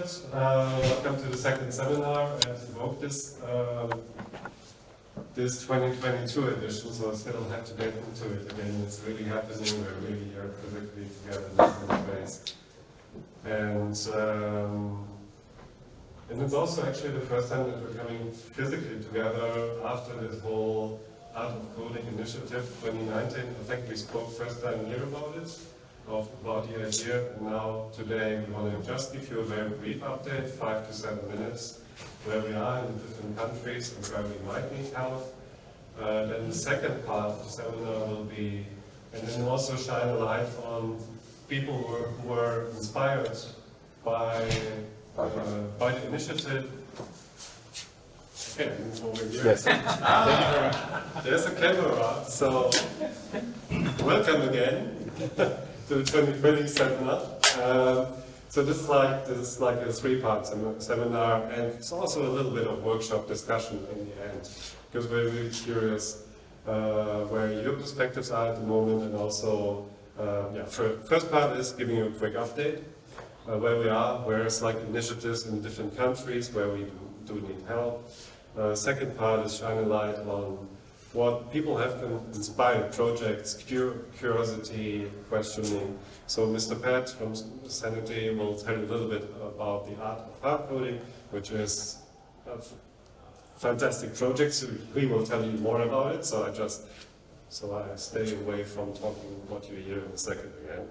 started. Welcome to the second seminar at Evoke this 2022 edition, so I still have to get into it again. It's really happening. We're really here physically together in different ways. And it's also actually the first time that we're coming physically together after this whole Art of Coding initiative 2019. I think we spoke first time here about it. About the idea, and now today we want to just give you a very brief update, 5 to 7 minutes, where we are in different countries and where we might need help. Then the second part of the seminar will be, and then also shine a light on people who were inspired by the initiative. Okay, move over here. Yes. There's a camera, so welcome again. To the 2020 seminar. So this is like a 3-part seminar, and it's also a little bit of workshop discussion in the end, because we're really curious where your perspectives are at the moment, and also, first part is giving you a quick update where we are, where's like initiatives in different countries where we do need help. Second part is shining light on what people have inspired projects, curiosity, questioning. So Mr. Pat from Sanity will tell you a little bit about the art of hard coding, which is a fantastic project. So he will tell you more about it. So I stay away from talking what you hear in a second again.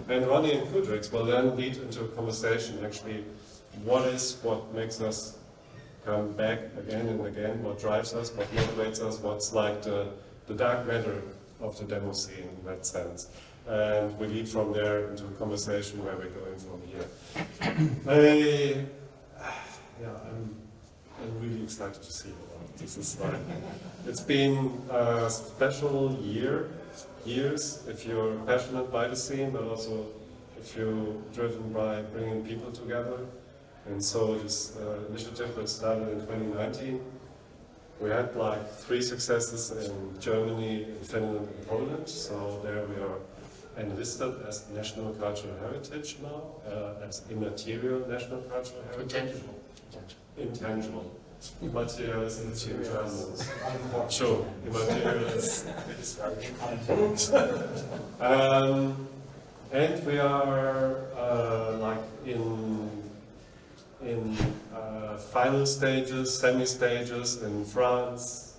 And Ronny and Kudrix will then lead into a conversation. Actually, what makes us come back again and again, what drives us, what motivates us, what's like the dark matter of the demo scene in that sense. And we lead from there into a conversation where we're going from here. I'm really excited to see you. This is like, it's been a special years if you're passionate by the scene, but also if you're driven by bringing people together. And so this initiative that started in 2019, we had like 3 successes in Germany, in Finland, and Poland. So there we are enlisted as national cultural heritage now, as immaterial national cultural heritage. Intangible. Immaterial is in German. Sure, immaterial is and we are like in final stages, semi-stages in France,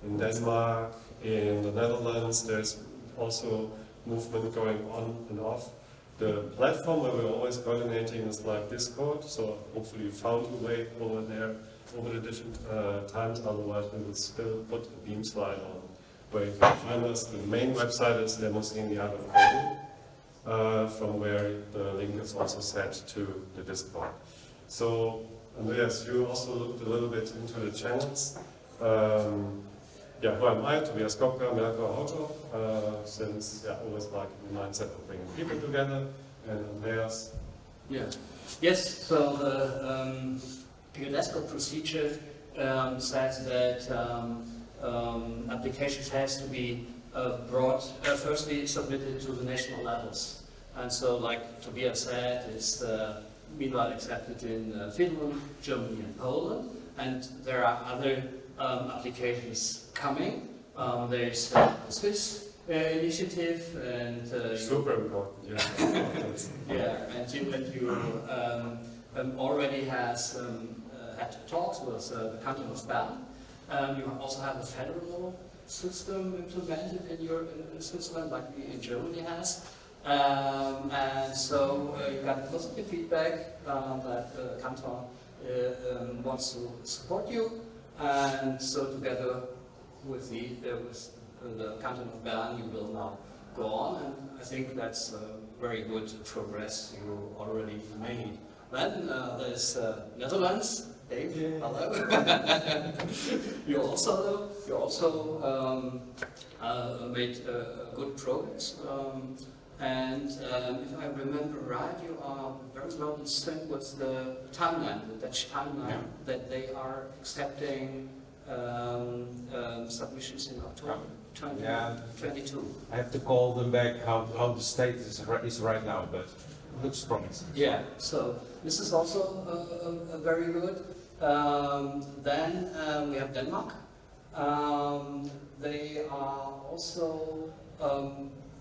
in Denmark, in the Netherlands. There's also movement going on and off. The platform where we're always coordinating is like Discord, so hopefully you found a way over there over the different times, otherwise we will still put a beam slide on where you can find us. The main website is Demoscene Dark Matter, from where the link is also set to the Discord. So, Andreas, you also looked a little bit into the channels. Who am I? Tobias, Kopka, Melkor, since always like in the mindset of bringing people together, and Andreas. Yes, so the UNESCO procedure says that applications has to be firstly submitted to the national levels. And so, like Tobias said, it's meanwhile accepted in Finland, Germany, and Poland, and there are other applications coming. There's the Swiss initiative, and super important. and you already has had talks with the canton of Bern. You also have a federal system implemented in Switzerland, like in Germany has. And so you got positive feedback that the canton wants to support you, and so together with the canton of Bern you will now go on, and I think that's very good progress you already made. Then there's Netherlands. Dave, hello. you also made good progress. And if I remember right, you are very well in sync with the timeline, the Dutch timeline, that they are accepting submissions in October 2022. I have to call them back how the status is right now, but Looks promising. Yeah, so this is also very good. Then we have Denmark. They are also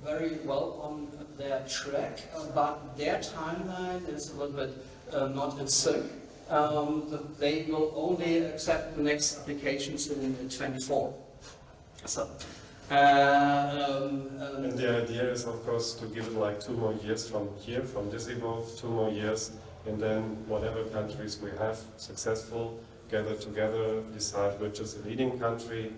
very well on their track, but their timeline is a little bit not in sync. They will only accept the next applications in 24. So. And the idea is, of course, to give it like 2 more years from here, from this Evoke, 2 more years, and then whatever countries we have successful, gather together, decide which is the leading country.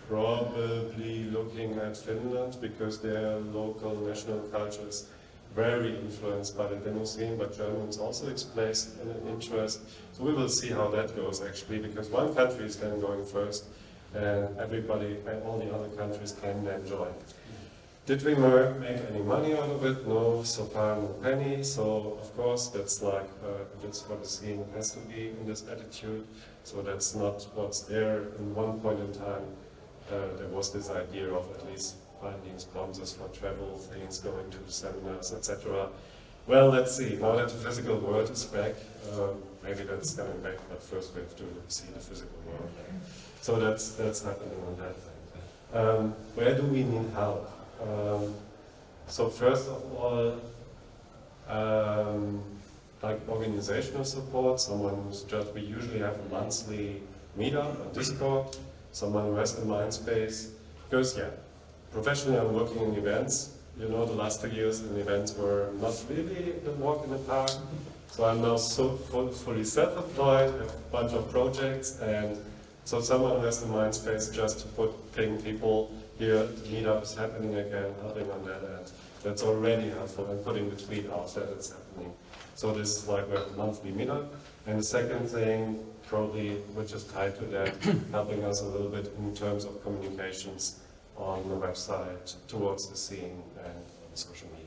Probably looking at Finland, because their local national culture is very influenced by the Demoscene, but Germans also express an interest. So we will see how that goes actually, because one country is then going first, and everybody and all the other countries can then join. Did we make any money out of it? No, so far no penny. So of course that's like, if it's for the scene, it has to be in this attitude. So that's not what's there. In one point in time, there was this idea of at least finding sponsors for travel things, going to the seminars, etc. Well, let's see. Now that the physical world is back, maybe that's coming back, but first we have to see the physical world. So that's happening on that thing. Where do we need help? So first of all, like organizational support, someone who's just, we usually have a monthly meetup on Discord, someone who has a mind space, because yeah, professionally I'm working in events. You know, the last 2 years in events were not really the walk in the park. So I'm now so fully self-employed, have a bunch of projects, and so someone who has the mind space just to ping people here, the meetup is happening again, helping on that end. That's already helpful, and putting the tweet out that it's happening. So this is like we have a monthly meetup. And the second thing, probably, which is tied to that, helping us a little bit in terms of communications on the website, towards the scene, and on social media.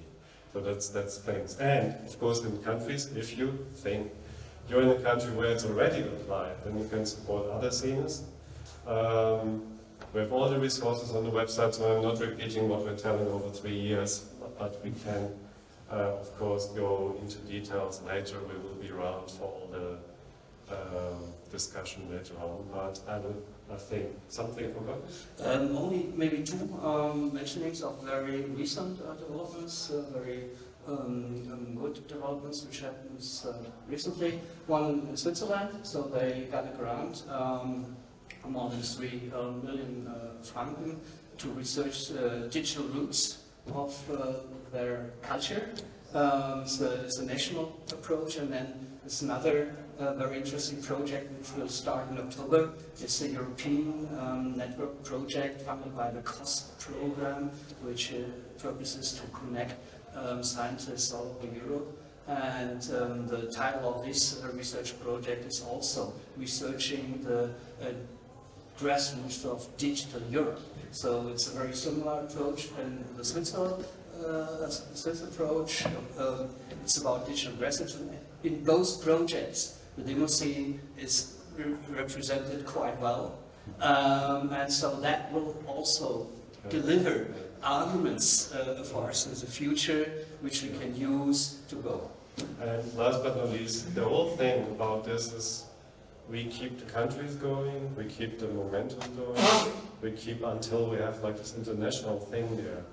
So that's things. And of course in countries, if you think you're in a country where it's already applied, then you can support other scenes. We have all the resources on the website, so I'm not repeating what we're telling over 3 years, but we can, of course, go into details later. We will be around for all the discussion later on, but I think something forgot? Only maybe 2 mentionings of very recent developments, very good developments which happens recently. One in Switzerland, so they got a grant, more than 3 million francs to research digital roots of their culture. So it's a national approach, and then there's another very interesting project which will start in October. It's a European network project funded by the COST program, which purposes to connect scientists all over Europe. And the title of this research project is also researching the grassroots of digital Europe. So it's a very similar approach in the Swiss approach. It's about digital grassroots. In both projects, the Demoscene is represented quite well. And so that will also deliver arguments for us in the future, which we can use to go. And last but not least, the whole thing about this is we keep the countries going, we keep the momentum going, we keep until we have like this international thing there.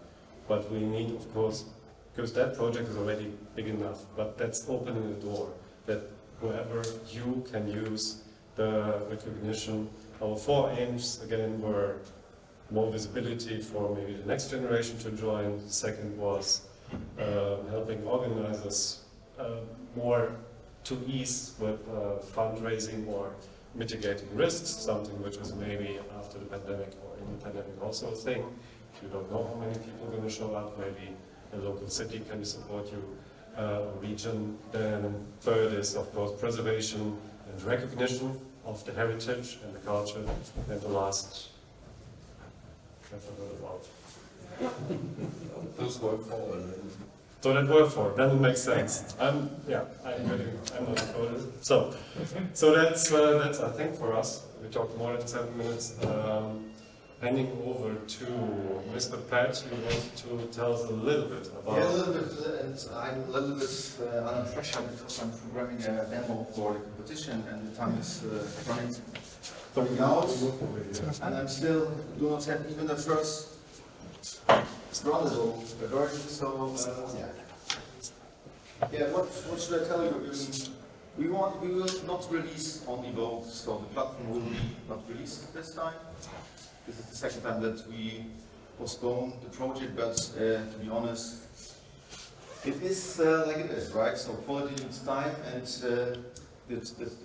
But we need, of course, because that project is already big enough, but that's opening the door, that whoever you can use the recognition. Our 4 aims, again, were more visibility for maybe the next generation to join. The second was helping organizers more to ease with fundraising or mitigating risks, something which is maybe after the pandemic or in the pandemic also a thing. You don't know how many people are going to show up, maybe a local city can support you, a region. Then third is, of course, preservation and recognition of the heritage and the culture. And the last, I forgot about. Those were 4. So that were 4, then it makes sense. I'm not sure. So that's I think for us. We talked more than 7 minutes. handing over to Mr. Patch, who wants to tell us a little bit about... Yeah, a little bit, and I'm a little bit under pressure because I'm programming a demo for the competition and the time is running out, and I'm still do not have even the first roundtable version, so yeah, what should I tell you? We will not release on Evoke, so the platform will be not released this time. This is the second time that we postpone the project, but to be honest, it is like it is, right? So quality needs time, and the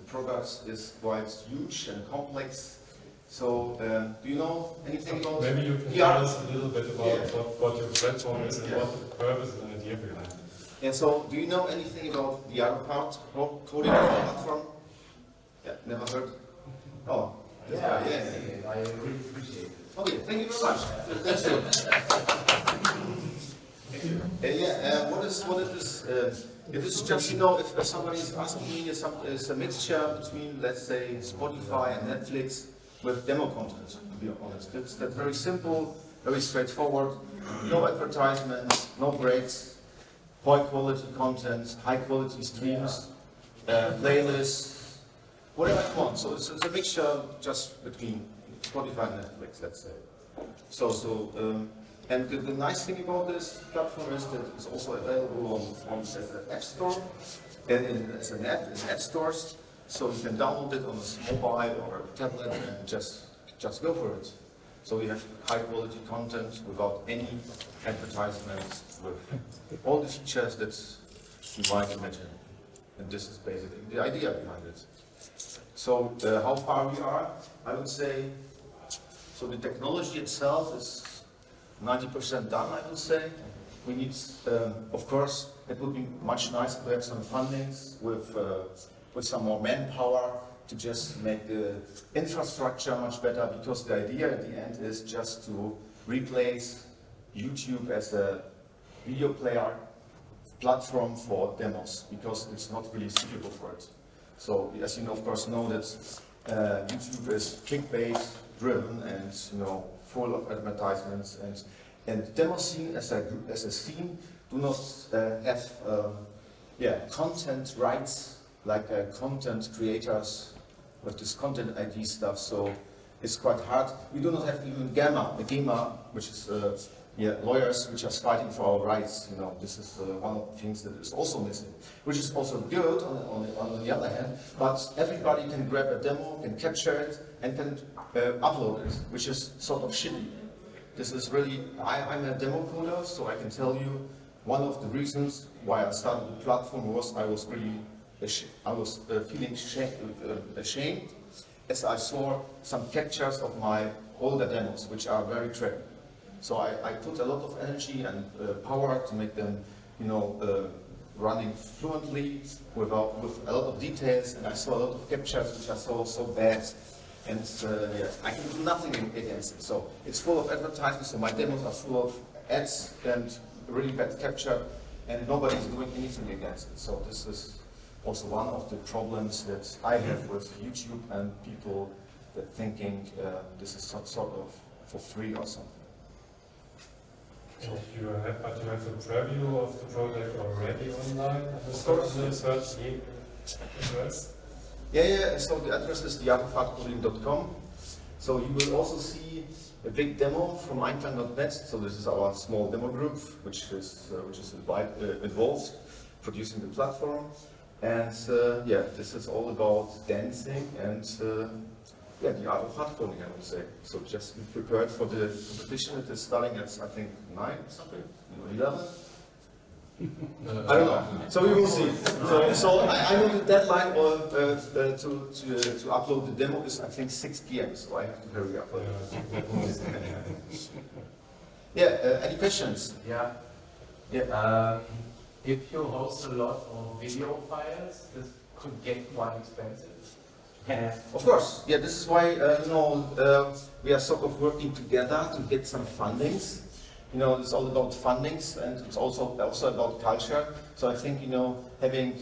product is quite huge and complex. So do you know anything about? Maybe you can tell us a little bit about what your platform is and what the purpose and idea behind it. Yeah, so do you know anything about the other part, coding of the platform? Yeah, never heard? Oh, yeah. I really appreciate it. Okay, thank you very much. That's good. What is this? It is just, you know, if somebody is asking me, it's a mixture between, let's say, Spotify and Netflix with demo content, to be honest. That's very simple, very straightforward. No advertisements, no breaks. High quality content, high quality streams, playlists, whatever you want. So it's a mixture just between Spotify and Netflix, let's say. And the nice thing about this platform is that it's also available on as an app store, and as an app in app stores. So you can download it on a mobile or a tablet and just go for it. So we have high quality content without any advertisements, with all the features that you might imagine. And this is basically the idea behind it. So how far we are, I would say, so the technology itself is 90% done, I would say. We need, of course, it would be much nicer to have some fundings with some more manpower, to just make the infrastructure much better, because the idea at the end is just to replace YouTube as a video player platform for demos, because it's not really suitable for it. So as you know, of course, know that YouTube is clickbait driven and, you know, full of advertisements, and Demoscene as a scene do not have content rights like content creators with this content ID stuff, so it's quite hard. We do not have even GEMA, which is lawyers which are fighting for our rights. You know, this is one of the things that is also missing, which is also good on the other hand. But everybody can grab a demo, can capture it, and can upload it, which is sort of shitty. This is really, I'm a demo coder, so I can tell you one of the reasons why I started the platform was I was feeling ashamed as I saw some captures of my older demos, which are very crappy. So I put a lot of energy and power to make them, you know, running fluently with a lot of details, and I saw a lot of captures which are so bad, and I can do nothing against it. So it's full of advertisements, so my demos are full of ads and really bad capture, and nobody's doing anything against it. So this is also one of the problems that I have with YouTube and people that thinking this is sort of for free or something. So you have a preview of the project already online? Of course. The search address? Yeah, so the address is theartofhardcoding.com. So you will also see a big demo from Einstein.net. So this is our small demo group, which is involved producing the platform. And this is all about dancing and the art of hard coding, I would say. So just be prepared for the competition. It is starting at, I think, 9 or something, 11? I don't know. So we will see. So I know the deadline to upload the demo is, I think, 6 p.m. So I have to hurry up. Any questions? Yeah. If you host a lot of video files, this could get quite expensive. Of course. Yeah, this is why we are sort of working together to get some fundings. You know, it's all about fundings, and it's also about culture. So I think, you know, having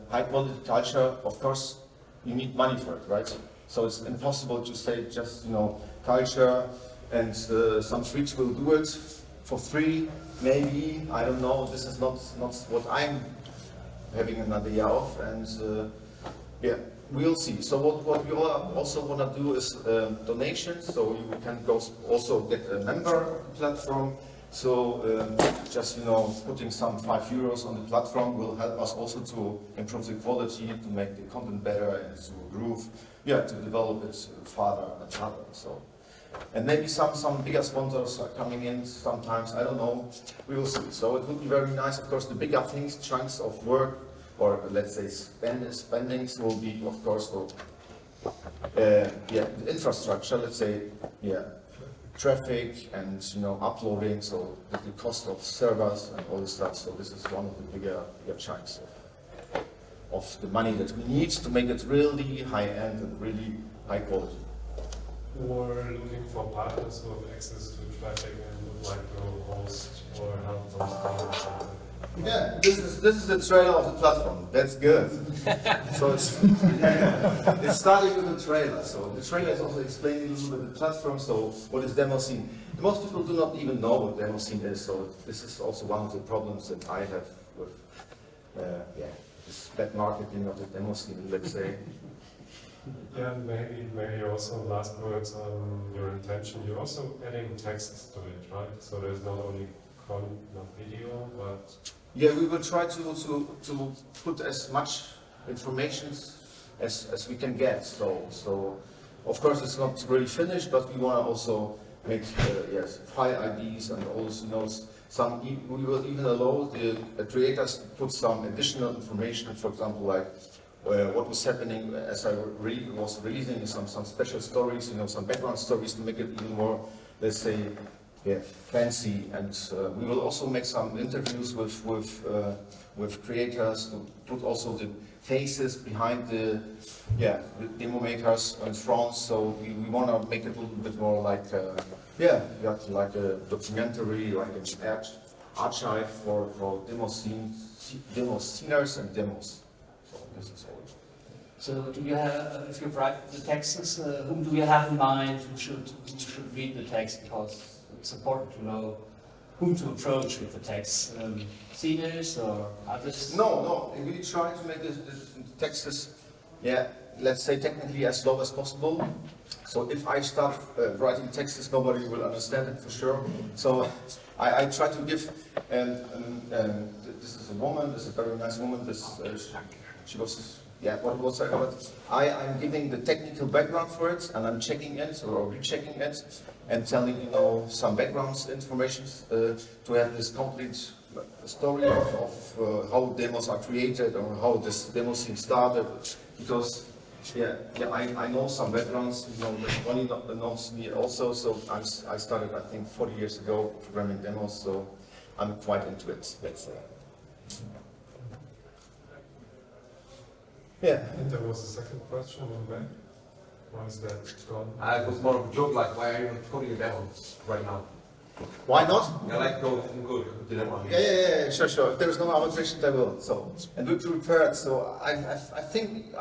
high quality culture, of course, you need money for it, right? So it's impossible to say just, you know, culture and some freaks will do it for free, maybe, I don't know, this is not what I'm having an idea of, and yeah, we'll see. So what we also want to do is donations, so you can also get a member platform. So just, you know, putting some €5 on the platform will help us also to improve the quality, to make the content better, and to improve, yeah, to develop it further and further. So, and maybe some bigger sponsors are coming in sometimes, I don't know, we will see. So it would be very nice, of course, the bigger things, chunks of work, or let's say spendings will be, of course, yeah, the infrastructure, let's say, yeah, traffic and, you know, uploading, so the cost of servers and all this stuff. So this is one of the bigger chunks of the money that we need to make it really high end and really high quality. Or looking for partners who have access to traffic and would like to host or help those things. Yeah, this is the trailer of the platform. That's good. So it's starting with the trailer. So the trailer is also explaining a little bit the platform. So what is Demoscene? Most people do not even know what Demoscene is. So this is also one of the problems that I have with yeah, this bad marketing of the Demoscene, let's say. Yeah, maybe also last words on your intention. You're also adding text to it, right? So there's not only not video, but yeah, we will try to put as much information as we can get. So of course it's not really finished, but we want to also make yes, file IDs and also, you know, we will even allow the creators to put some additional information, for example, like what was happening as I was releasing some special stories, you know, some background stories to make it even more, let's say, yeah, fancy. And we will also make some interviews with creators to put also the faces behind the demo makers in France. So we want to make it a little bit more like like a documentary, like an archive for Demosceners and demos. So this is all. So do you have, if you write the texts, whom do you have in mind who should read the text? Because it's important to know whom to approach with the text. Seniors or others? No, we try to make the texts, yeah, let's say technically as low as possible. So if I start writing texts, nobody will understand it for sure. So I try to give, this is a woman, this is a very nice woman, she was, yeah, what was I'm giving the technical background for it, and I'm checking it or rechecking it, and telling, you know, some background information to have this complete story of how demos are created or how this demo scene started. Because I know some backgrounds, you know, Ronny knows me also. So I started, I think, 40 years ago programming demos, so I'm quite into it, let's say. Yeah. I think there was a second question in the back. Why is that gone? It was more of a joke, like, why are you coding a demo right now? Why not? Yeah, like, go good, the demo. Yeah, sure. If there is no arbitration, I will. So, and we prepared. So, I think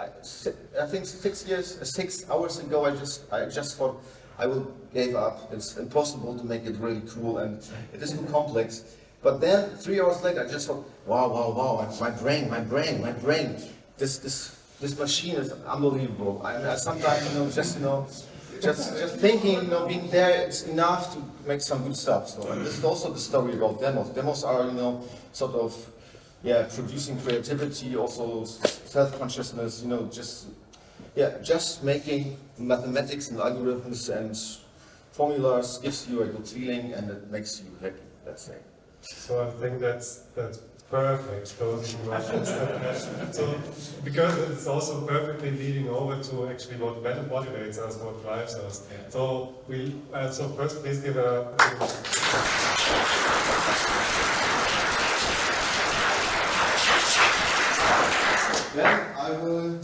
6 hours ago, I just thought I will give up. It's impossible to make it really cool, and it is too complex. But then 3 hours later, I just thought, wow, my brain. This machine is unbelievable. I sometimes, just thinking, being there, it's enough to make some good stuff. So, and this is also the story about demos. Demos are, sort of, producing creativity, also self-consciousness. Just making mathematics and algorithms and formulas gives you a good feeling, and it makes you happy. Let's say. So I think that's perfect, those questions. So, because it's also perfectly leading over to actually what motivates us, what drives us. So so first please give a... Then I will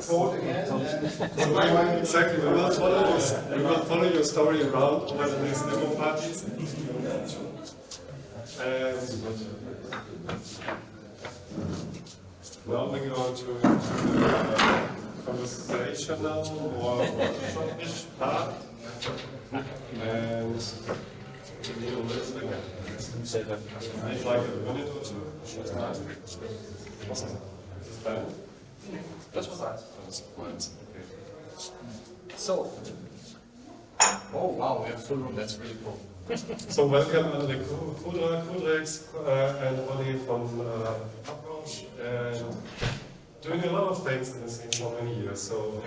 quote again. Exactly, we will follow your story around over the next demo parties. Now we go on to conversational or workshop-ish part. And maybe like a minute or two. Awesome. Das was eins. Okay. So. Oh wow, we have full room, that's really cool. So welcome André, Kudra, Kudrix, and Ronny from Uproach, and doing a lot of things in the scene for many years. So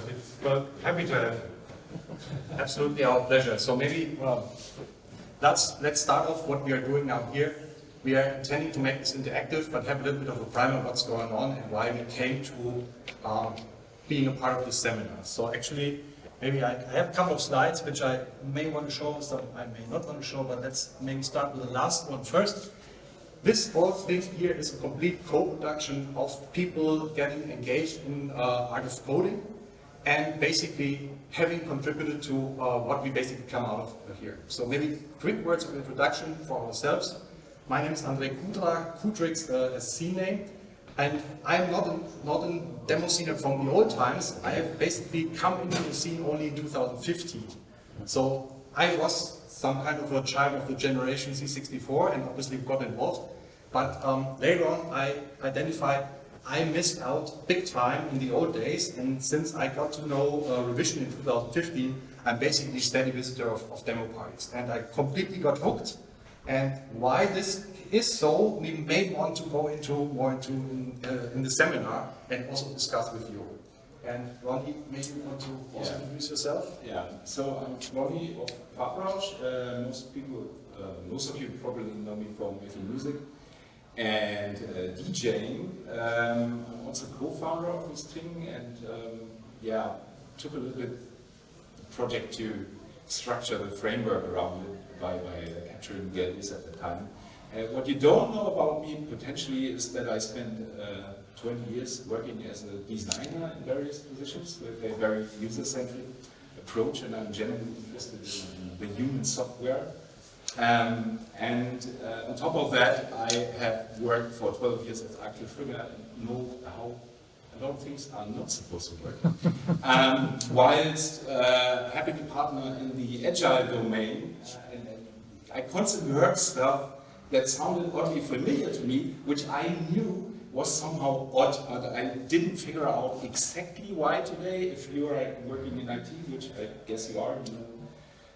happy to have you. Absolutely, our pleasure. So maybe let's start off what we are doing now here. We are intending to make this interactive, but have a little bit of a primer of what's going on and why we came to being a part of this seminar. So actually, maybe I have a couple of slides which I may want to show, some I may not want to show, but let's maybe start with the last one first. This whole thing here is a complete co-production of people getting engaged in art of coding and basically having contributed to what we basically come out of here. So maybe quick words of introduction for ourselves. My name is André Kudra, Kudrix as a scene name, and I'm not a Demoscener from the old times. I have basically come into the scene only in 2015. So I was some kind of a child of the generation C64 and obviously got involved. But later on I identified I missed out big time in the old days, and since I got to know Revision in 2015, I'm basically a steady visitor of demo parties. And I completely got hooked. And why this is so, we may want to go more into in the seminar and also discuss with you. And Ronny, maybe you want to also introduce yourself? Yeah, so I'm Ronny of Uproach. Most of you probably know me from making music and DJing. I'm also co-founder of this thing, and took a little bit the project to structure the framework around it by capturing galleries at the time. What you don't know about me potentially is that I spent 20 years working as a designer in various positions with a very user-centric approach, and I'm genuinely interested in the human software. On top of that, I have worked for 12 years as active trigger and know how a lot of things are not supposed to work. Whilst having a partner in the agile domain, I constantly heard stuff that sounded oddly familiar to me, which I knew was somehow odd, but I didn't figure out exactly why today. If you are working in IT, which I guess you are, you know,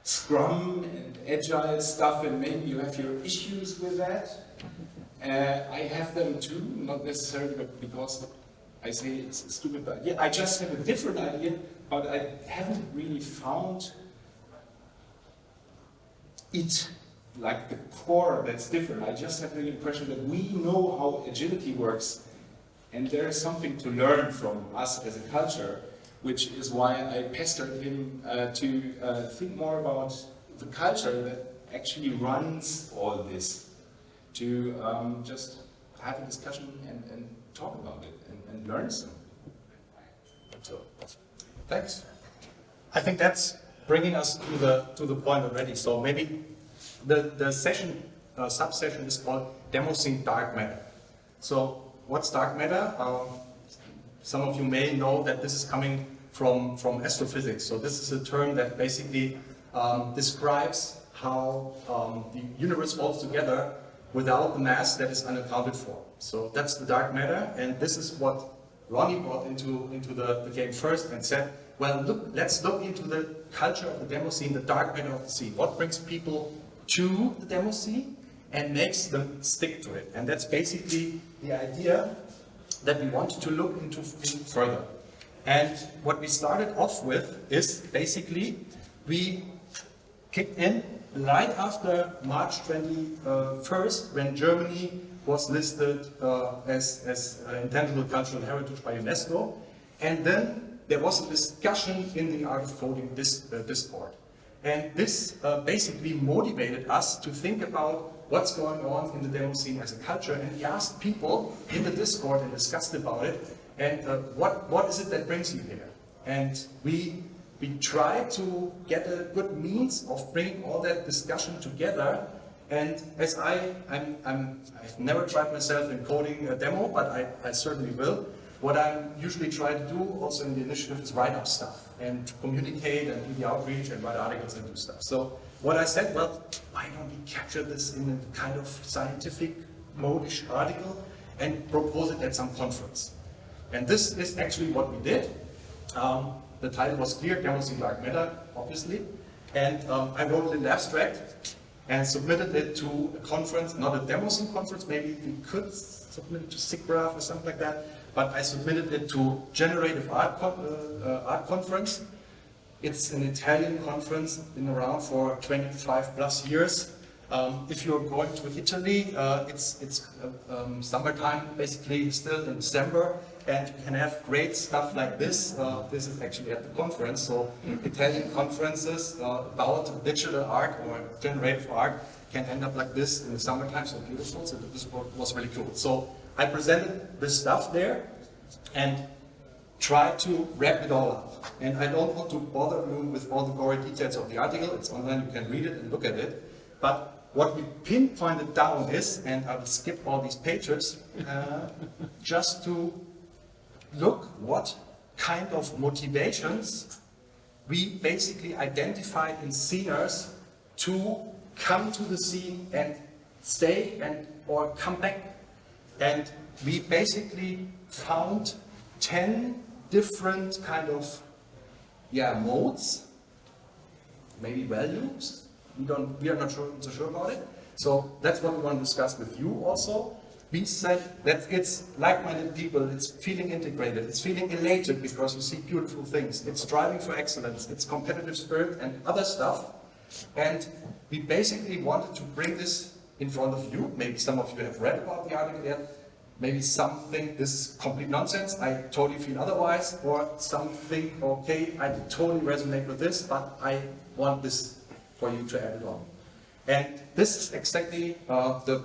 Scrum and agile stuff, and maybe you have your issues with that. I have them too, not necessarily because I say it's stupid, but yeah, I just have a different idea, but I haven't really found it like the core that's different. I just have the impression that we know how agility works, and there is something to learn from us as a culture, which is why I pestered him to think more about the culture that actually runs all this, to just have a discussion and talk about it and learn something. So, thanks. I think that's bringing us to the point already. So maybe the session, sub-session is called Demoscene Dark Matter. So what's dark matter? Some of you may know that this is coming from astrophysics. So this is a term that basically describes how the universe holds together without the mass that is unaccounted for. So that's the dark matter, and this is what Ronny brought into the game first and said, well, let's look into the culture of the demo scene, the dark matter of the scene. What brings people to the demo scene and makes them stick to it? And that's basically the idea that we wanted to look into further. And what we started off with is basically we kicked in right after March 21st, when Germany was listed as intangible cultural heritage by UNESCO. And then there was a discussion in the Art of Coding Discord. And this basically motivated us to think about what's going on in the demo scene as a culture. And we asked people in the Discord and discussed about it. And what is it that brings you here? And we tried to get a good means of bringing all that discussion together. And as I've never tried myself in coding a demo, but I certainly will. what I usually try to do also in the initiative is write up stuff and communicate and do the outreach and write articles and do stuff. So what I said, well, why don't we capture this in a kind of scientific modish article and propose it at some conference? And this is actually what we did. The title was clear, Demoscene Dark Matter, obviously. And I wrote a little abstract and submitted it to a conference, not a Demoscene conference, maybe we could submit it to SIGGRAPH or something like that, but I submitted it to Generative Art Conference. It's an Italian conference, been around for 25 plus years. If you're going to Italy, it's summertime, basically still in December, and you can have great stuff like this. This is actually at the conference, so Italian conferences about digital art or generative art can end up like this in the summertime, so beautiful, so this was really cool. So I presented this stuff there and tried to wrap it all up. And I don't want to bother you with all the gory details of the article, it's online, you can read it and look at it. But what we pinpointed down is, and I will skip all these pages, just to look what kind of motivations we basically identified in sceners to come to the scene and stay and or come back. And we basically found 10 different kind of modes, maybe values. We are not so sure about it. So that's what we want to discuss with you also. We said that it's like-minded people, it's feeling integrated, it's feeling elated because you see beautiful things, it's striving for excellence, it's competitive spirit and other stuff. And we basically wanted to bring this in front of you. Maybe some of you have read about the article yet. Maybe some think this is complete nonsense, I totally feel otherwise, or some think, okay, I totally resonate with this, but I want this for you to add it on. And this is exactly the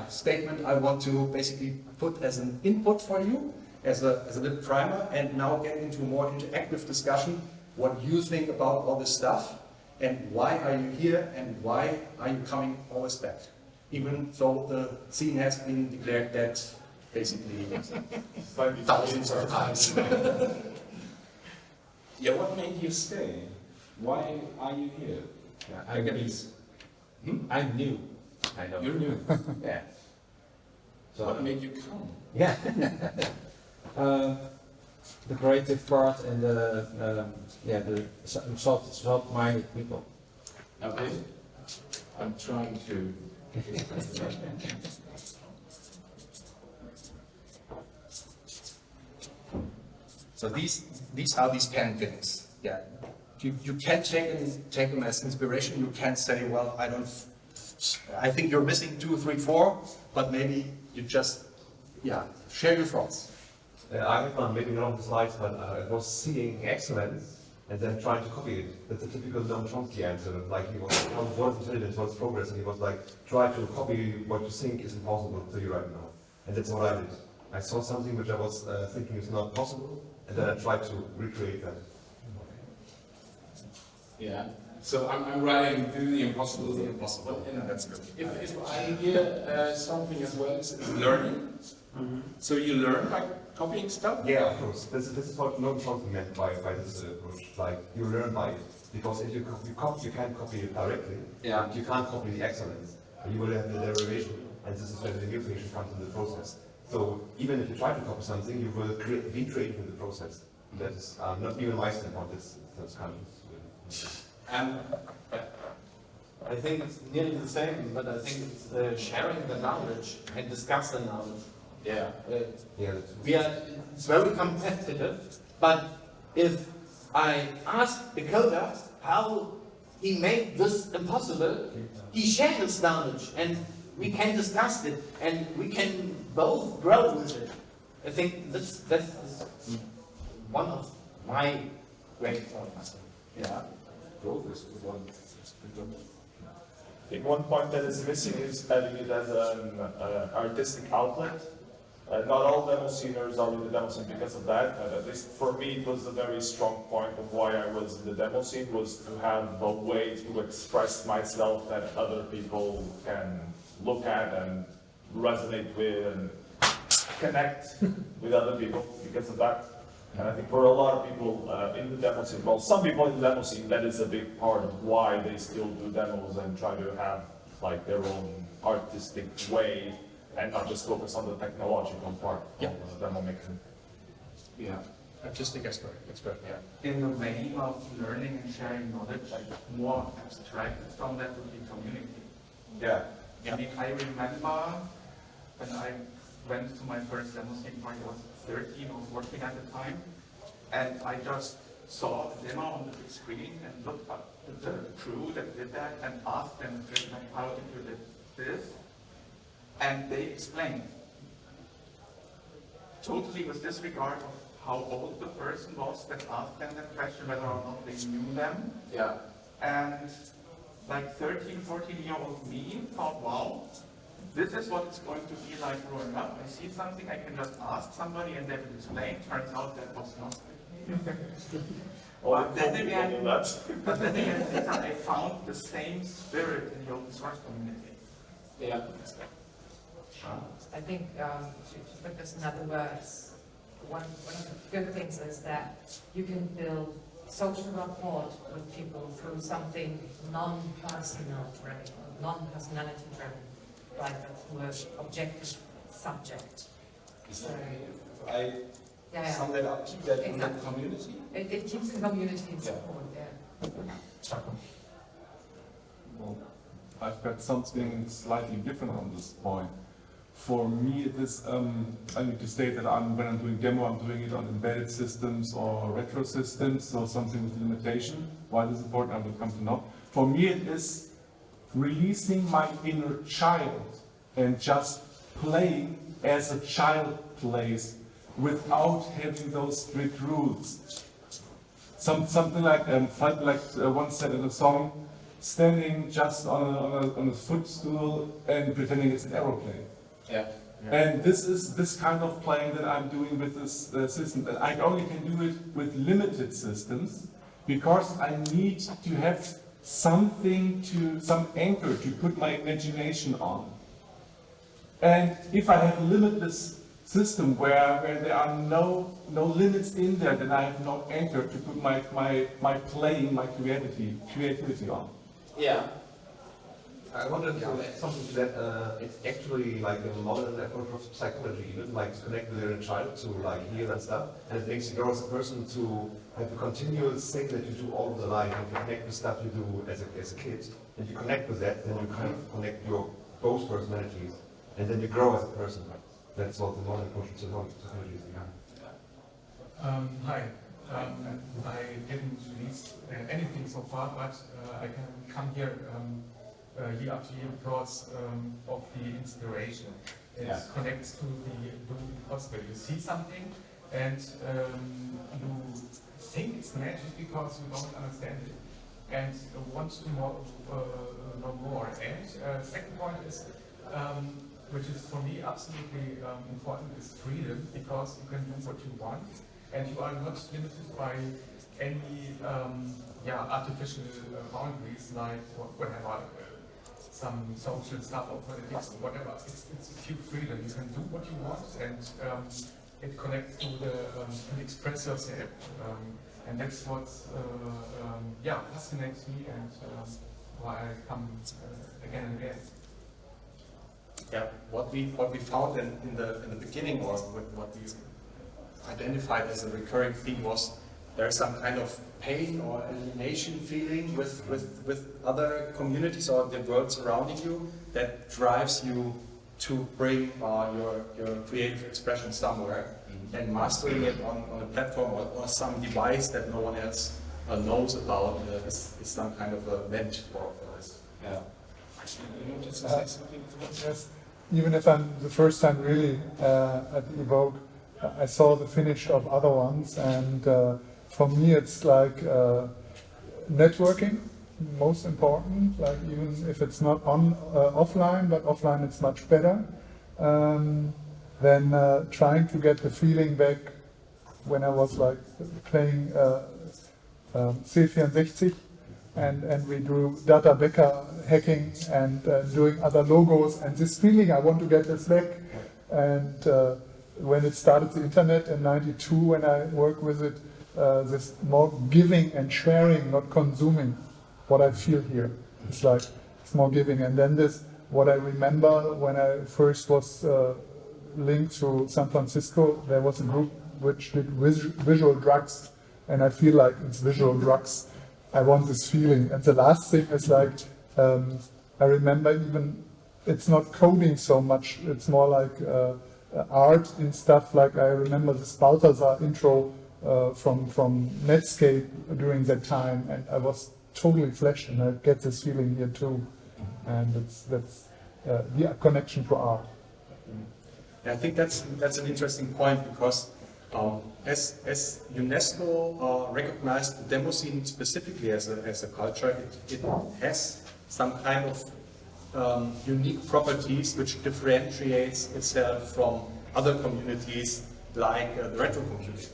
statement I want to basically put as an input for you, as a little primer, and now get into a more interactive discussion, what you think about all this stuff, and why are you here, and why are you coming always back? Even though the scene has been declared dead, basically, thousands of times. Yeah, what made you stay? Why are you here? Yeah, I'm new, kind of. You're new. Yeah. So What made you come? yeah, the creative part and the soft-minded people. Okay. I'm trying to. So these are these 10 things. Yeah, you can take them as inspiration. You can say, well, I think you're missing 2, 3, 4, but maybe you just share your thoughts. I have one, maybe not on the slides, but I was seeing excellence and then trying to copy it. That's a typical Noam Chomsky answer. Like he was intelligent towards progress, and he was like, try to copy what you think is impossible to you right now. And that's what I did. I saw something which I was thinking is not possible, and then I tried to recreate that. Yeah. So I'm writing do the impossible. That's good. If I hear something as well as learning, so you learn by copying stuff? Yeah, of course. This is what Noam Chomsky meant by this approach. Like, you learn by it. Because if you copy, you can't copy it directly. Yeah. You can't copy the excellence. You will have the derivation, and this is where the mutation comes in the process. So even if you try to copy something, you will be creative in the process. That is not even my standpoint. That's kind of. And I think it's nearly the same, but I think it's sharing the knowledge and discuss the knowledge. yeah. It's very competitive, but if I ask the coder how he made this impossible, he shares his knowledge and we can discuss it and we can both grow with it. I think that's one of my great points. Yeah. Growth is one. I think one point that is missing is having it as an artistic outlet. Not all Demosceners are in the Demoscene because of that. At least for me, it was a very strong point of why I was in the Demoscene, was to have a way to express myself that other people can look at and resonate with. And connect with other people because of that. And I think for a lot of people in the demo scene, well, some people in the demo scene, that is a big part of why they still do demos and try to have like their own artistic way and not just focus on the technological part of the demo making. Yeah, artistic expert, yeah. In the vein of learning and sharing knowledge, like more abstracted from that would be community. Yeah. I mean, I remember when I went to my first Demoscene party, I was 13 or 14 at the time, and I just saw the demo on the big screen and looked up at the crew that did that and asked them how you did this, and they explained. Totally with disregard of how old the person was that asked them that question, whether or not they knew them. Yeah. And like 13, 14-year-old me thought, wow, this is what it's going to be like growing up. I see something, I can just ask somebody and they will explain. Turns out that was not. But then again, later I found the same spirit in the open source community. Yeah. I think, to put this in other words, one of the good things is that you can build social rapport with people through something non-personal driven, non-personality driven, like through an objective subject. So, I sum that up, keep that in the community? It keeps the community in support, yeah. Well, I've got something slightly different on this point. For me, it is, I need to state that when I'm doing demo, I'm doing it on embedded systems or retro systems, so something with limitation. Why this is important, I will come to know. For me, it is releasing my inner child and just playing as a child plays without having those strict rules. Something like, one said in a song, standing just on a footstool and pretending it's an aeroplane. Yeah. And this is this kind of playing that I'm doing with this system. And I only can do it with limited systems because I need to have some anchor to put my imagination on. And if I have a limitless system where there are no limits in there, then I have no anchor to put my playing, my creativity on. Yeah. I wanted to add something to that. It's actually like a modern approach of psychology, even like to connect with your child to like hear and stuff, and it makes you grow as a person to have a continuous thing that you do all of the life, and you connect with stuff you do as a kid. And you connect with that, then you kind of connect your both personalities, and then you grow as a person. That's what the modern approach to psychology is. Hi. I didn't release anything so far, but I can come here year after year because of the inspiration. It connects to the possible. You see something and you think it's magic because you don't understand it and want to know more. And second point is, which is for me absolutely important, is freedom, because you can do what you want and you are not limited by any artificial boundaries like whatever. Some social stuff or politics or whatever. It's pure freedom. You can do what you want, and it connects to the express yourself, and that's what fascinates me and why I come again and again. Yeah, what we found in the beginning, or what we identified as a recurring theme, was there's some kind of pain or alienation feeling with other communities or the world surrounding you that drives you to bring your creative expression somewhere, and mastering it on a platform or some device that no one else knows about is some kind of a vent for this. Yeah. You wanted to say something? Yes. Even if I'm the first time really at Evoke, I saw the finish of other ones, and for me it's like networking, most important, like even if it's not offline, but offline it's much better. Then trying to get the feeling back when I was like playing C64 and we do data backer hacking and doing other logos, and this feeling I want to get this back, and when it started the internet in '92, when I worked with it, this more giving and sharing, not consuming. What I feel here, it's like it's more giving. And then this, what I remember when I first was linked to San Francisco, there was a group which did visual drugs, and I feel like it's visual drugs. I want this feeling. And the last thing is like, I remember even, it's not coding so much, it's more like art and stuff. Like I remember this Balthazar intro from Netscape during that time, and I was totally flashed, and I get this feeling here too. And that's the connection to art. I think that's an interesting point, because as UNESCO recognized the Demoscene specifically as a culture, it has some kind of unique properties which differentiates itself from other communities like the retro computing.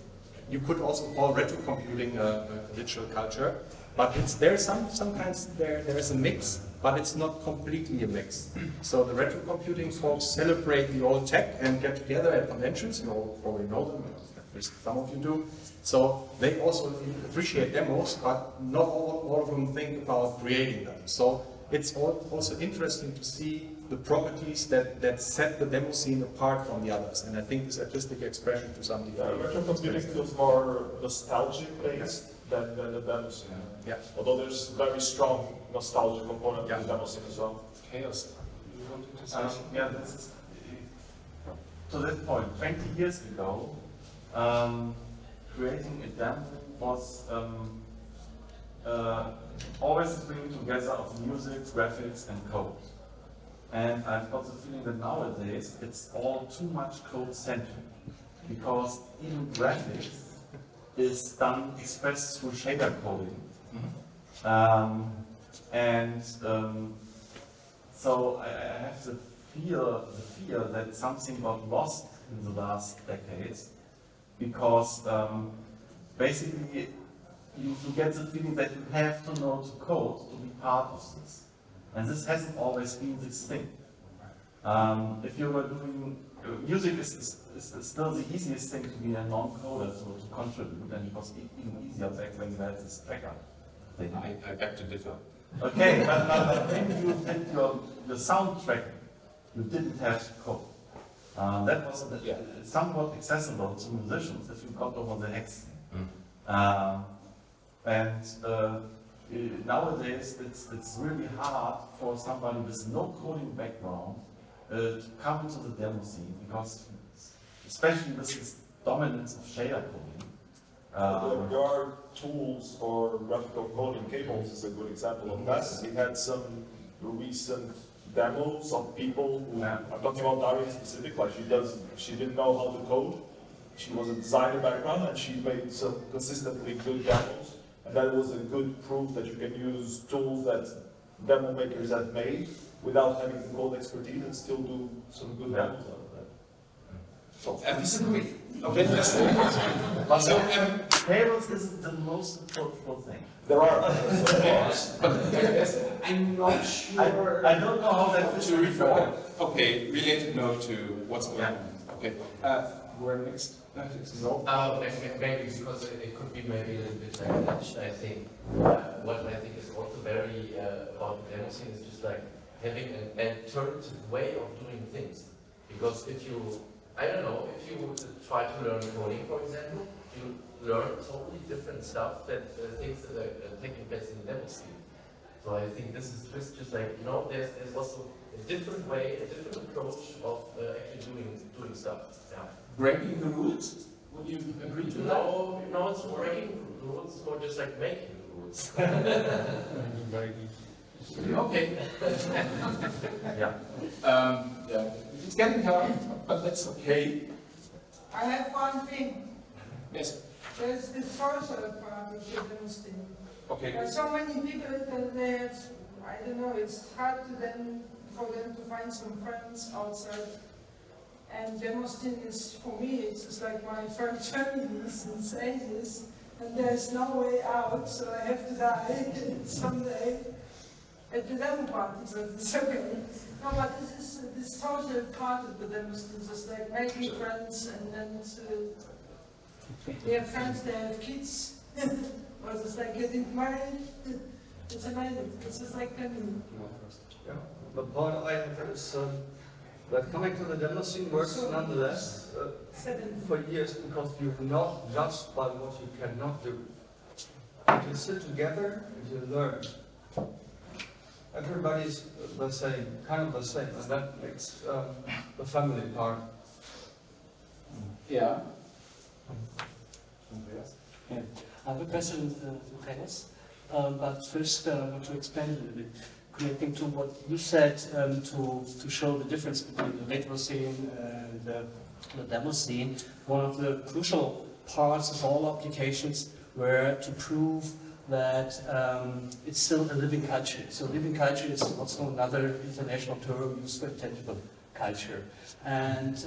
You could also call retro computing a digital culture, but there's sometimes there is a mix, but it's not completely a mix. So the retro computing folks celebrate the old tech and get together at conventions. You all probably know them, at least some of you do. So they also appreciate demos, but not all of them think about creating them. So it's also interesting to see the properties that set the demo scene apart from the others. And I think this artistic expression to some degree. Retro computing feels more nostalgic based than the demo scene. Yeah. Although there's very strong nostalgia component to the demo scene as well. Chaos. You wanted to say something? Yeah, this is, to that point, 20 years ago, creating a demo was always bringing together of music, graphics, and code. And I've got the feeling that nowadays it's all too much code-centric, because even graphics is done expressed through shader coding. So I have the fear that something got lost in the last decades, because basically you get the feeling that you have to know to code to be part of this. And this hasn't always been this thing. If you were doing, music is still the easiest thing to be a non-coder to contribute, and it was even easier back when you had this tracker thing. I beg to differ. Okay, but when you did your soundtrack, you didn't have to code. That was somewhat accessible to musicians if you got over the hex thing. Nowadays, it's really hard for somebody with no coding background to come into the demo scene, because especially with this dominance of shader coding. There are tools for graphical coding. Cables is a good example of that. We had some recent demos of people who, I'm talking about Daria specific, like she didn't know how to code. She was a designer background, and she made some consistently good demos. And that was a good proof that you can use tools that demo makers have made without having the code expertise and still do some good demos out of that. So, I disagree. Okay, that's Tables is the most important thing. There are, but I'm not sure. I don't know how that fits to refer. Okay, related note to what's going on. Okay, where next? No. Maybe because it could be maybe a little bit attached. I think what I think is also very about the demo scene is just like having an alternative way of doing things. Because if you, I don't know, if you try to learn coding, for example, you learn totally different stuff that things that are taking place in the demo scene. So I think this is just like, you know, there's also a different way, a different approach of actually doing stuff. Yeah. Breaking the rules? Would you agree to that? No, it's not breaking the rules, it's more just like making the rules. Okay. Yeah. Yeah. It's getting hard, but that's okay. I have one thing. Yes. There's the social part of the Demoscene. Okay. There are so many people that they have, I don't know, it's hard for them to find some friends outside. And Demoscene is, for me, it's just like my first family since ages, and there's no way out, so I have to die someday. at the demo party, but it's okay. No, but this social part of the Demosceners is like making friends and then they have friends, they have kids, or it's like getting married. It's amazing. It's just like family. Yeah. The point I have is that coming to the Demoscene works nonetheless for years because you're not judged by what you cannot do. You sit together and you learn. Everybody's the same, kind of the same, and that makes the family part. Yeah. Andreas? Yeah. I have a question to Andreas, but first I want to expand a little bit, connecting to what you said to show the difference between the retro scene and the Demoscene. One of the crucial parts of all applications were to prove that it's still a living culture. So living culture is also another international term used for intangible culture. And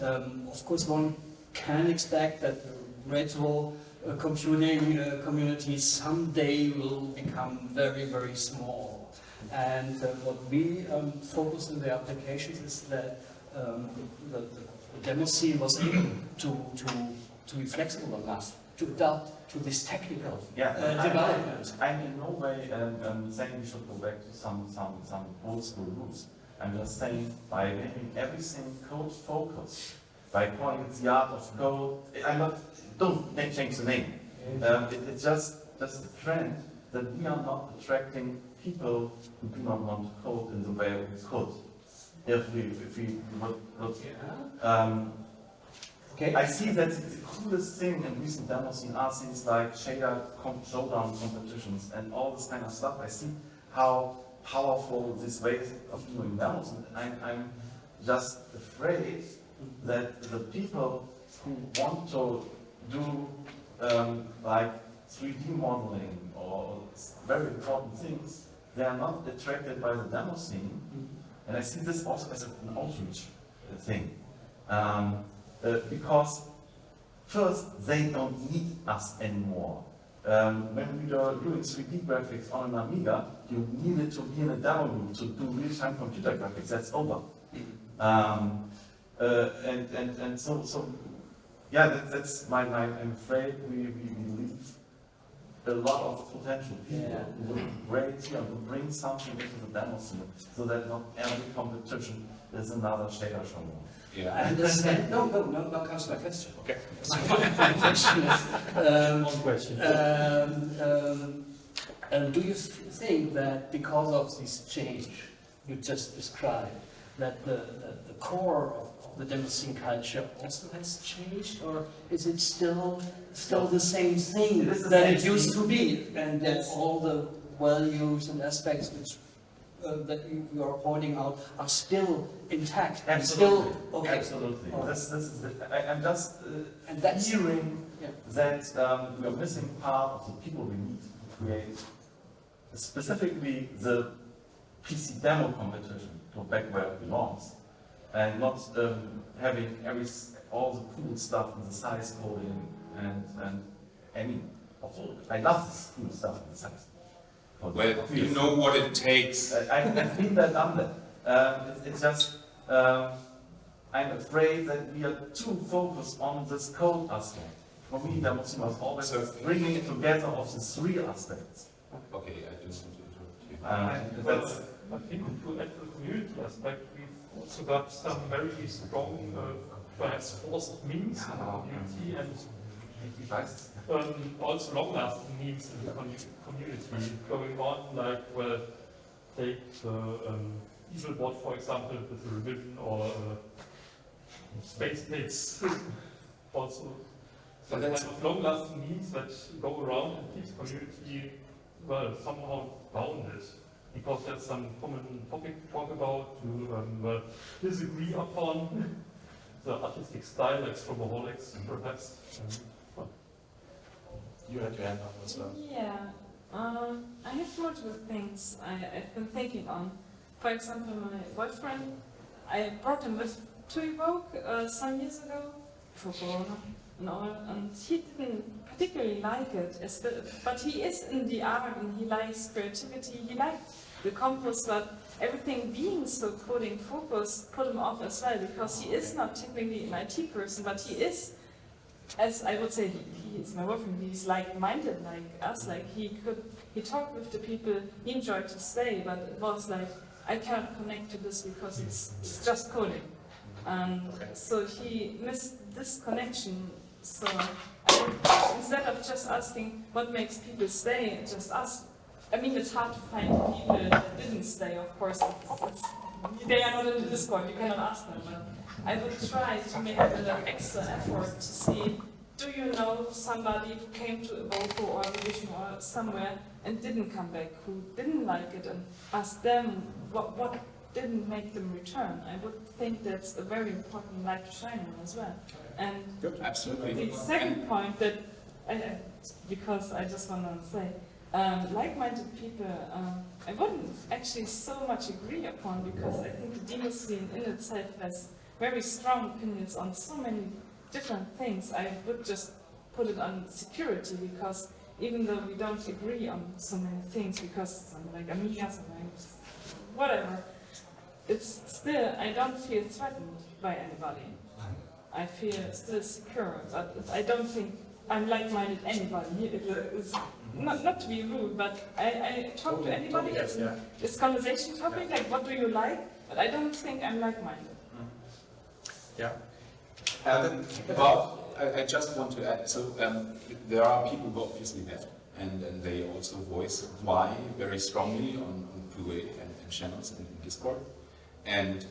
of course one can expect that the retro computing community someday will become very, very small. And what we focus in the applications is that the Demoscene was able to be flexible enough to adapt to this technical development. I'm in no way saying we should go back to some old school rules. I'm just saying by making everything code focused, by calling it the art of code. Don't change the name. It's just a trend that we are not attracting people who do not want to code in the way we could. If we look. Okay. I see that the coolest thing in recent Demoscene are things like showdown competitions and all this kind of stuff. I see how powerful this way of doing demos, and I'm just afraid that the people who want to do like 3D modeling or very important things, they are not attracted by the Demoscene, and I see this also as an outreach thing. Because first, they don't need us anymore. When we were doing 3D graphics on an Amiga, you needed to be in a demo room to do real-time computer graphics. That's over. So yeah, that's my I'm afraid we leave a lot of potential people who would be great here and would bring something into the demo scene, so that not every competition is another shader show. Yeah. I understand. No, comes my question. Okay. My question is, one question. Do you think that because of this change you just described, that the core of the Demoscene culture also has changed, or is it still the same thing that it used to be, and that all the values and aspects which that you are pointing out are still intact? Absolutely. Still, okay. Absolutely. Right. This is I'm just hearing that we are missing part of the people we need to create, specifically the PC demo competition, to back where it belongs, and not having all the cool stuff in the size coding and any. I love this cool stuff in the size. Well, you know what it takes. I've been there, done that. It's just, I'm afraid that we are too focused on this code aspect. For me, Demoscene was always bringing it together of the three aspects. Okay, I just want to interrupt you. I think to add the community aspect, we've also got some very strong, perhaps forced memes in the community, and also long-lasting memes in the community going on, like, well, take the evil bot, for example, with the revision, or space pigs. Also, some kind of long-lasting memes that go around and keeps community, well, somehow bounded. Because there's some common topic to talk about, to disagree upon, the artistic style, like stroboholics, perhaps. You had your hand up as well. Yeah, I have multiple things I've been thinking on. For example, my boyfriend, I brought him with to Evoke some years ago, before Corona and all, and he didn't particularly like it, but he is in the art and he likes creativity, he liked the compass, but everything being so coding focused put him off as well, because he is not typically an IT person, but he is, as I would say, he is my boyfriend, he's like-minded like us, like he talked with the people, he enjoyed to stay, but it was like, I can't connect to this because it's just coding. So he missed this connection, so instead of just asking what makes people stay, just ask. I mean, it's hard to find people that didn't stay, of course. They are not in the Discord, you cannot ask them. But I would try to make an extra effort to see, do you know somebody who came to Evoke or Vision or somewhere and didn't come back, who didn't like it, and ask them what didn't make them return? I would think that's a very important light to shine on as well. And Good, absolutely. the second point that, because I just want to say, like-minded people, I wouldn't actually so much agree upon, because I think the Demoscene in itself has very strong opinions on so many different things. I would just put it on security, because even though we don't agree on so many things, because some like Amiga, some like whatever, it's still, I don't feel threatened by anybody. I feel still secure, but I don't think I'm like-minded anybody. It's not to be rude, but I talk to anybody. It's conversation topic, like what do you like? But I don't think I'm like-minded. Yeah. Well, I just want to add, so there are people who obviously left, and they also voice why very strongly on QA and channels and in Discord. And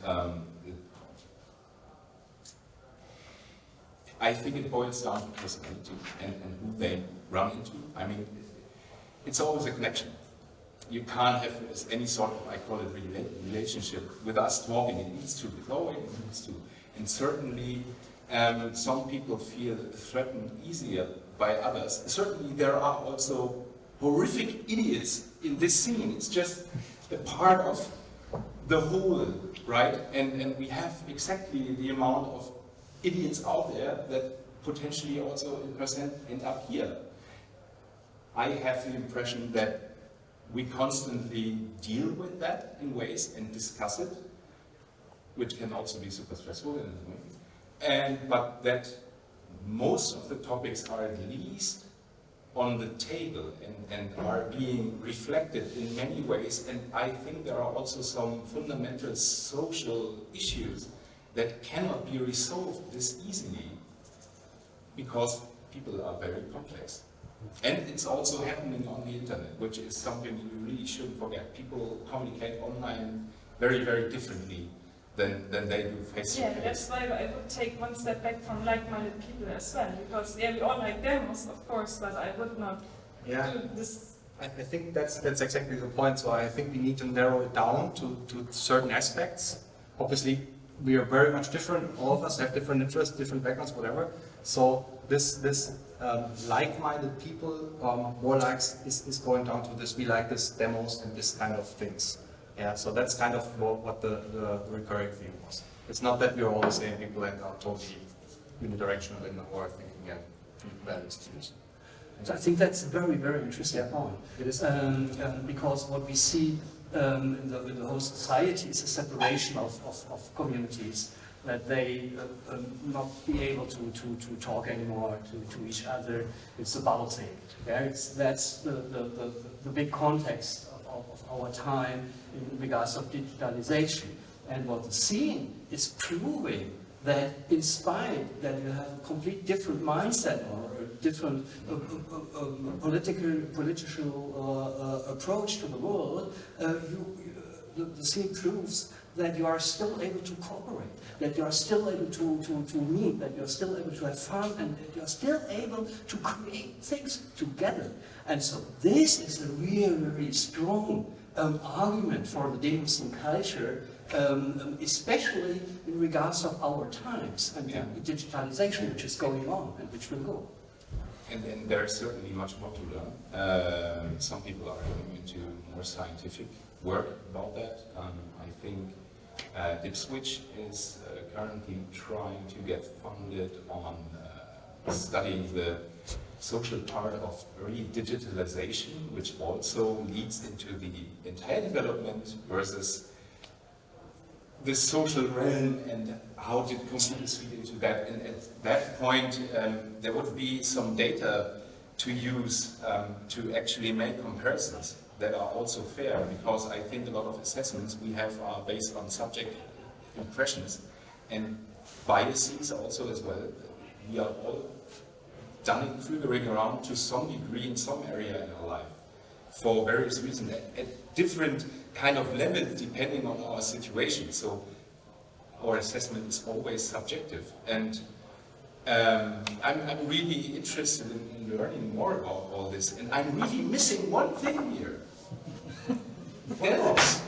I think it boils down to personality and who they run into. I mean, it's always a connection. You can't have any sort of, I call it, relationship with us talking. It needs to be flowing, it needs to. And certainly, some people feel threatened easier by others. Certainly, there are also horrific idiots in this scene. It's just a part of the whole, right? And we have exactly the amount of idiots out there that potentially also in percent end up here. I have the impression that we constantly deal with that in ways and discuss it, which can also be super stressful in a way. But that most of the topics are at least on the table and are being reflected in many ways. And I think there are also some fundamental social issues that cannot be resolved this easily because people are very complex. And it's also happening on the internet, which is something you really shouldn't forget. People communicate online very, very differently than they do face to face. Yeah, that's why I would take one step back from like-minded people as well, because we all like demos, of course, but I would not do this. I think that's exactly the point. So I think we need to narrow it down to certain aspects. Obviously, we are very much different. All of us have different interests, different backgrounds, whatever. So this like-minded people, more likes is going down to this. We like this demos and this kind of things. Yeah. So that's kind of what the recurring theme was. It's not that we are all the same people and are totally unidirectional in our thinking and values to use. So I think that's a very, very interesting point. It is because what we see in the whole society is a separation of communities, that they not be able to talk anymore to each other. It's a bubble thing. Yeah? That's the big context of our time in regards of digitalization. And what the scene is proving that in spite that you have a complete different mindset or a different political approach to the world, the scene proves that you are still able to cooperate, that you are still able to meet, that you are still able to have fun, and that you are still able to create things together. And so this is a really, really strong argument for the Demoscene culture, especially in regards of our times and the digitalization which is going on and which will go. And there is certainly much more to learn. Some people are going into more scientific work about that. I think DipSwitch is currently trying to get funded on studying the social part of re-digitalization, which also leads into the entire development versus the social realm and how did computers feed into that. And at that point, there would be some data to use to actually make comparisons that are also fair, because I think a lot of assessments we have are based on subject impressions and biases also as well. We are all Dunning-Krugering around to some degree in some area in our life for various reasons at different kind of levels depending on our situation. So our assessment is always subjective, and I'm really interested in learning more about all this, and I'm really missing one thing here. Demos.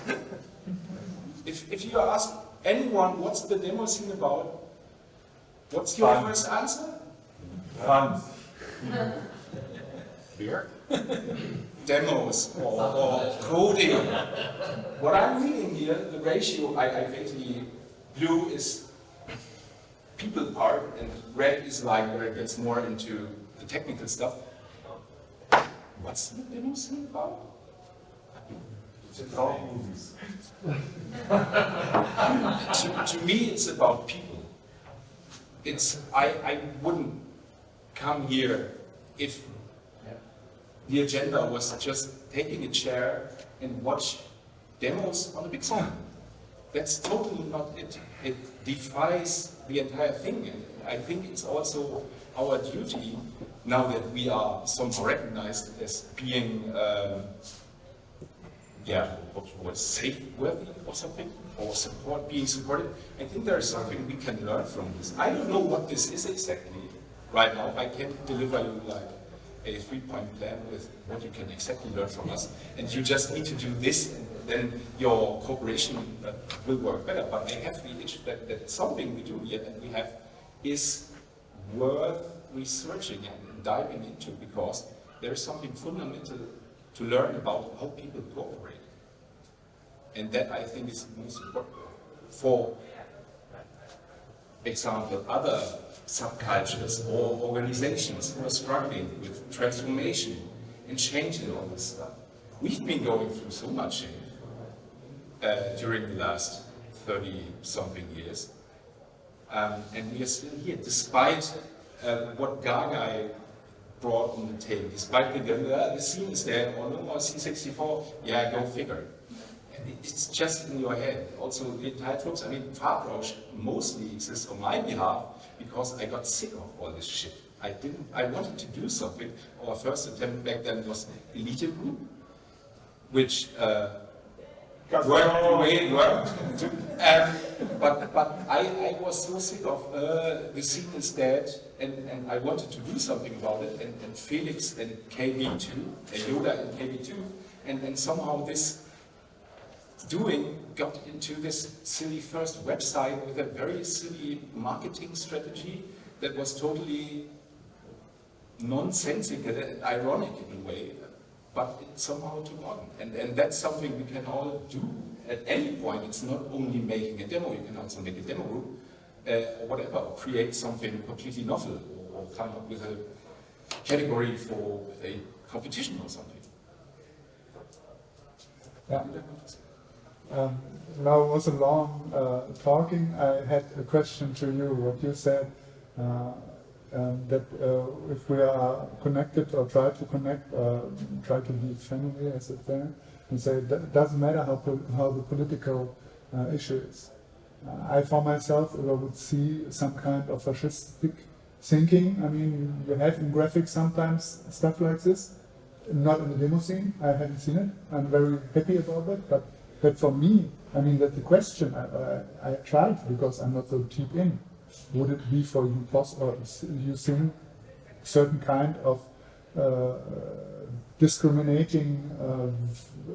If you ask anyone what's the demo scene about, what's your first answer? Fun. Beer? Demos or coding. What I'm reading here, the ratio, I basically, blue is people part and red is like where it gets more into the technical stuff. What's the demo scene about? It's all movies. To me, it's about people. I wouldn't come here if the agenda was just taking a chair and watch demos on a big screen. That's totally not it. It defies the entire thing. And I think it's also our duty, now that we are somehow recognized as being safe worthy or something, or being supported. I think there is something we can learn from this. I don't know what this is exactly right now. I can't deliver you like a 3-point plan with what you can exactly learn from us, and you just need to do this, and then your cooperation will work better. But I have the itch that something we do here that we have is worth researching and diving into, because there is something fundamental to learn about how people cooperate. And that, I think, is most important. For example, other subcultures or organizations who are struggling with transformation and change and all this stuff. We've been going through so much change during the last 30-something years. And we are still here, despite what Gagai brought on the table, despite the scene is there, or no more C64, yeah, go figure. It's just in your head. Also, the entire tropes, I mean, Farbrausch mostly exists on my behalf because I got sick of all this shit. I wanted to do something. Our first attempt back then was Elite Group, which worked the way it worked. But I was so sick of the scene is dead, and I wanted to do something about it, and Felix and KB2, and Yoda and KB2, and somehow this got into this silly first website with a very silly marketing strategy that was totally nonsensical and ironic in a way, but it somehow took on. And that's something we can all do at any point. It's not only making a demo, you can also make a demo group, or whatever, or create something completely novel, or come up with a category for a competition or something. Yeah. Now it was a long talking. I had a question to you. What you said that if we are connected or try to connect, try to be family, as it there, and say it doesn't matter how the political issue is. I, for myself, would see some kind of fascistic thinking. I mean, you have in graphics sometimes stuff like this. Not in the demo scene. I haven't seen it. I'm very happy about that, but for me, I mean, that the question I tried, because I'm not so deep in, would it be for you possible, you think certain kind of discriminating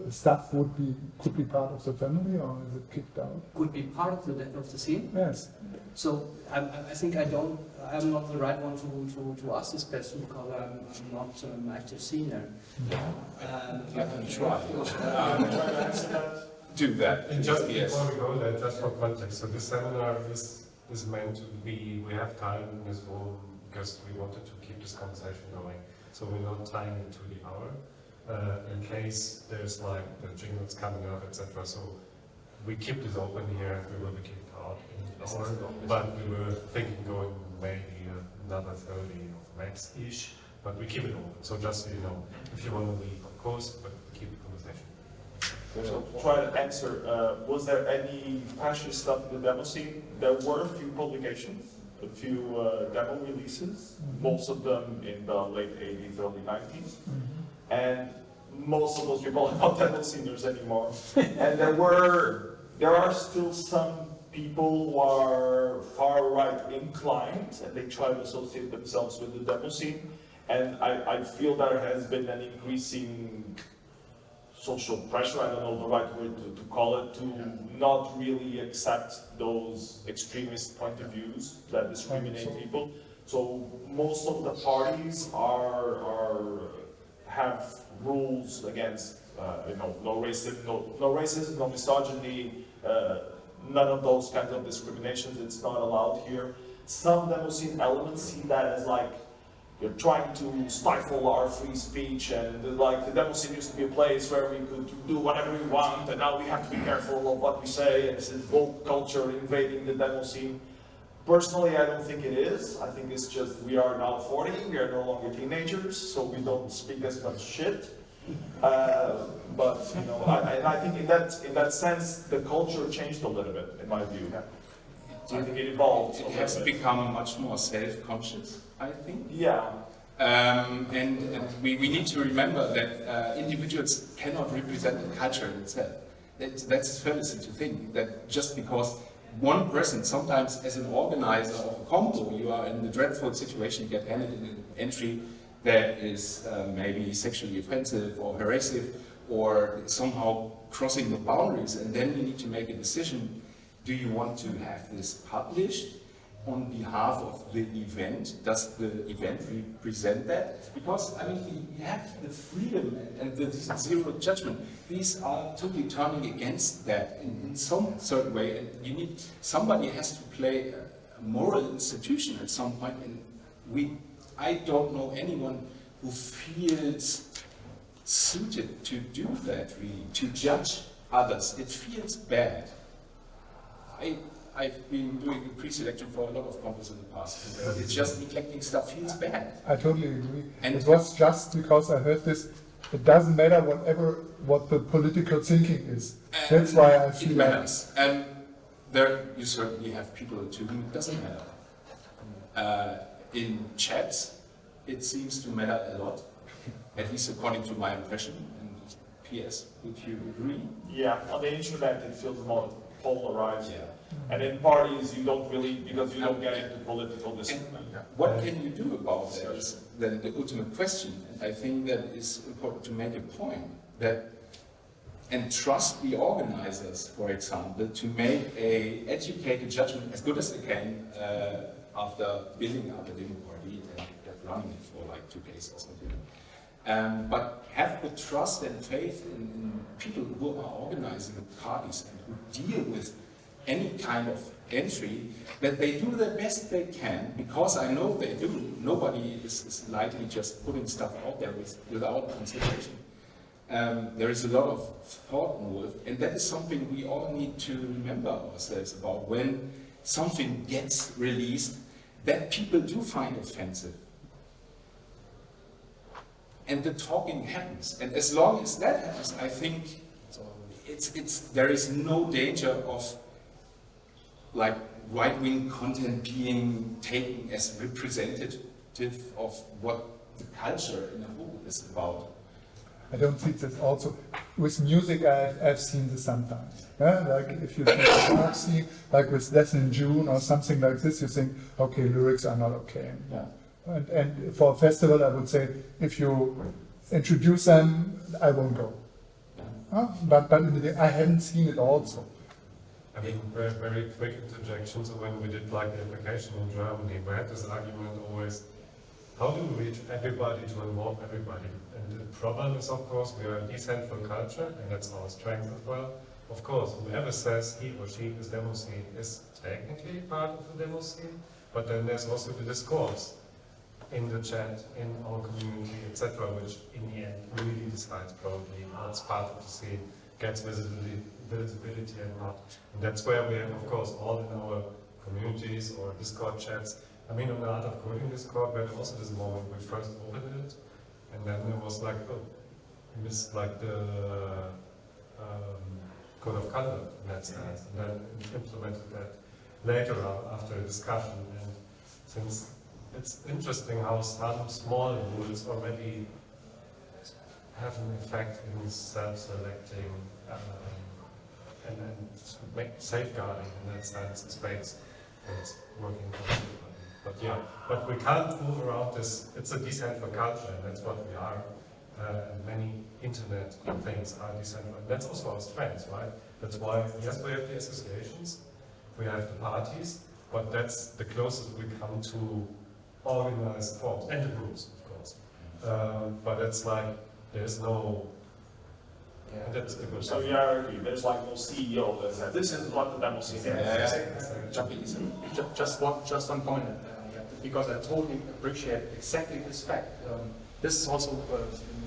stuff could be part of the family, or is it kicked out? Could be part of the scene? Yes. So I think I'm not the right one to ask this question, because I'm not an active senior. I can try. Do that. And just before we go there, just for context, so this seminar is meant to be, we have time in this room because we wanted to keep this conversation going. so we're not tying it to the hour. In case there's like the jingles coming up, etc. So we keep this open here and we will be kicked out in the hour. But we were thinking going maybe another 30 of max-ish, but we keep it open. So just so you know, if you want to leave, of course, but keep the conversation. So try to answer, was there any fascist stuff in the demo scene? There were a few publications, a few demo releases, most of them in the late 80s, early 90s. And most of those people are not Democeners anymore. And there are still some people who are far right inclined and they try to associate themselves with the demo scene. And I feel there has been an increasing social pressure, I don't know the right word to call it, to not really accept those extremist point of views that discriminate people. So most of the parties have rules against no racism, no misogyny, none of those kinds of discriminations. It's not allowed here. Some Demoscene elements see that as like you're trying to stifle our free speech, and like the Demoscene used to be a place where we could do whatever we want, and now we have to be careful of what we say, and this is woke culture invading the Demoscene. Personally, I don't think it is. I think it's just we are now 40, we are no longer teenagers, so we don't speak as much shit. But I think in that sense, the culture changed a little bit, in my view. I think it evolved. It has become much more self-conscious, I think. Yeah. And we need to remember that individuals cannot represent the culture in itself. That's a fallacy to think that just because one person, sometimes as an organizer of a combo, you are in the dreadful situation, you get handed in an entry that is maybe sexually offensive or harassive or somehow crossing the boundaries, and then you need to make a decision. Do you want to have this published on behalf of the event? Does the event represent that? Because, I mean, we have the freedom and the zero judgment. These are totally turning against that in some certain way, and somebody has to play a moral institution at some point, and I don't know anyone who feels suited to do that, really, to judge others. It feels bad. I've been doing pre-selection for a lot of compos in the past, but it's just neglecting stuff feels bad. I totally agree. And it was just because I heard this, it doesn't matter what the political thinking is. That's why I feel it matters. And there you certainly have people to whom it doesn't matter. In chats, it seems to matter a lot, at least according to my impression. And P.S., would you agree? Yeah, on the internet it feels more polarized. Yeah. And in parties you don't really, because you don't get into political disagreement. What can you do about that is then the ultimate question. And I think that is important to make a point that, and trust the organizers, for example, to make a educated judgment as good as they can after building up a demo party and running it for like 2 days or something. But have the trust and faith in people who are organizing the parties and who deal with any kind of entry, that they do the best they can, because I know they do. Nobody is lightly just putting stuff out there without consideration. There is a lot of thought involved, and that is something we all need to remember ourselves about when something gets released that people do find offensive. And the talking happens, and as long as that happens, I think there is no danger of like right-wing content being taken as representative of what the culture in a whole is about. I don't think that also, with music I've seen this sometimes. Yeah? Like if you think of scene, like with Death in June or something like this, you think, okay, lyrics are not okay. Yeah. And for a festival I would say, if you introduce them, I won't go. But I haven't seen it also. I mean, very quick interjection. So when we did like the application in Germany, we had this argument always, how do we reach everybody to involve everybody? And the problem is, of course, we are a decentral culture, and that's our strength as well. Of course, whoever says he or she is Demoscene is technically part of the Demoscene, but then there's also the discourse. in the chat, in our community, etc., which in the end really decides probably what's part of the scene, gets visibility and not. And that's where we have, of course, all in our communities or Discord chats. I mean, on the Art of Coding Discord, we had also this moment we first opened it, and then it was like, oh, we missed like the code of color in that sense, and then we implemented that later after a discussion. And since it's interesting how some small rules already have an effect in self-selecting and safeguarding in that sense space that's working for everybody. But yeah, but we can't move around this. It's a decentralized culture, and that's what we are. And many internet things are decentralized. That's also our strength, right? That's why, yes, we have the associations, we have the parties, but that's the closest we come to organized forms, and the groups, of course. But it's like, there's no... That's the good so hierarchy, there's like no CEO that says, this is what the Demoscene is. Just one point, because I totally appreciate exactly this fact. This is also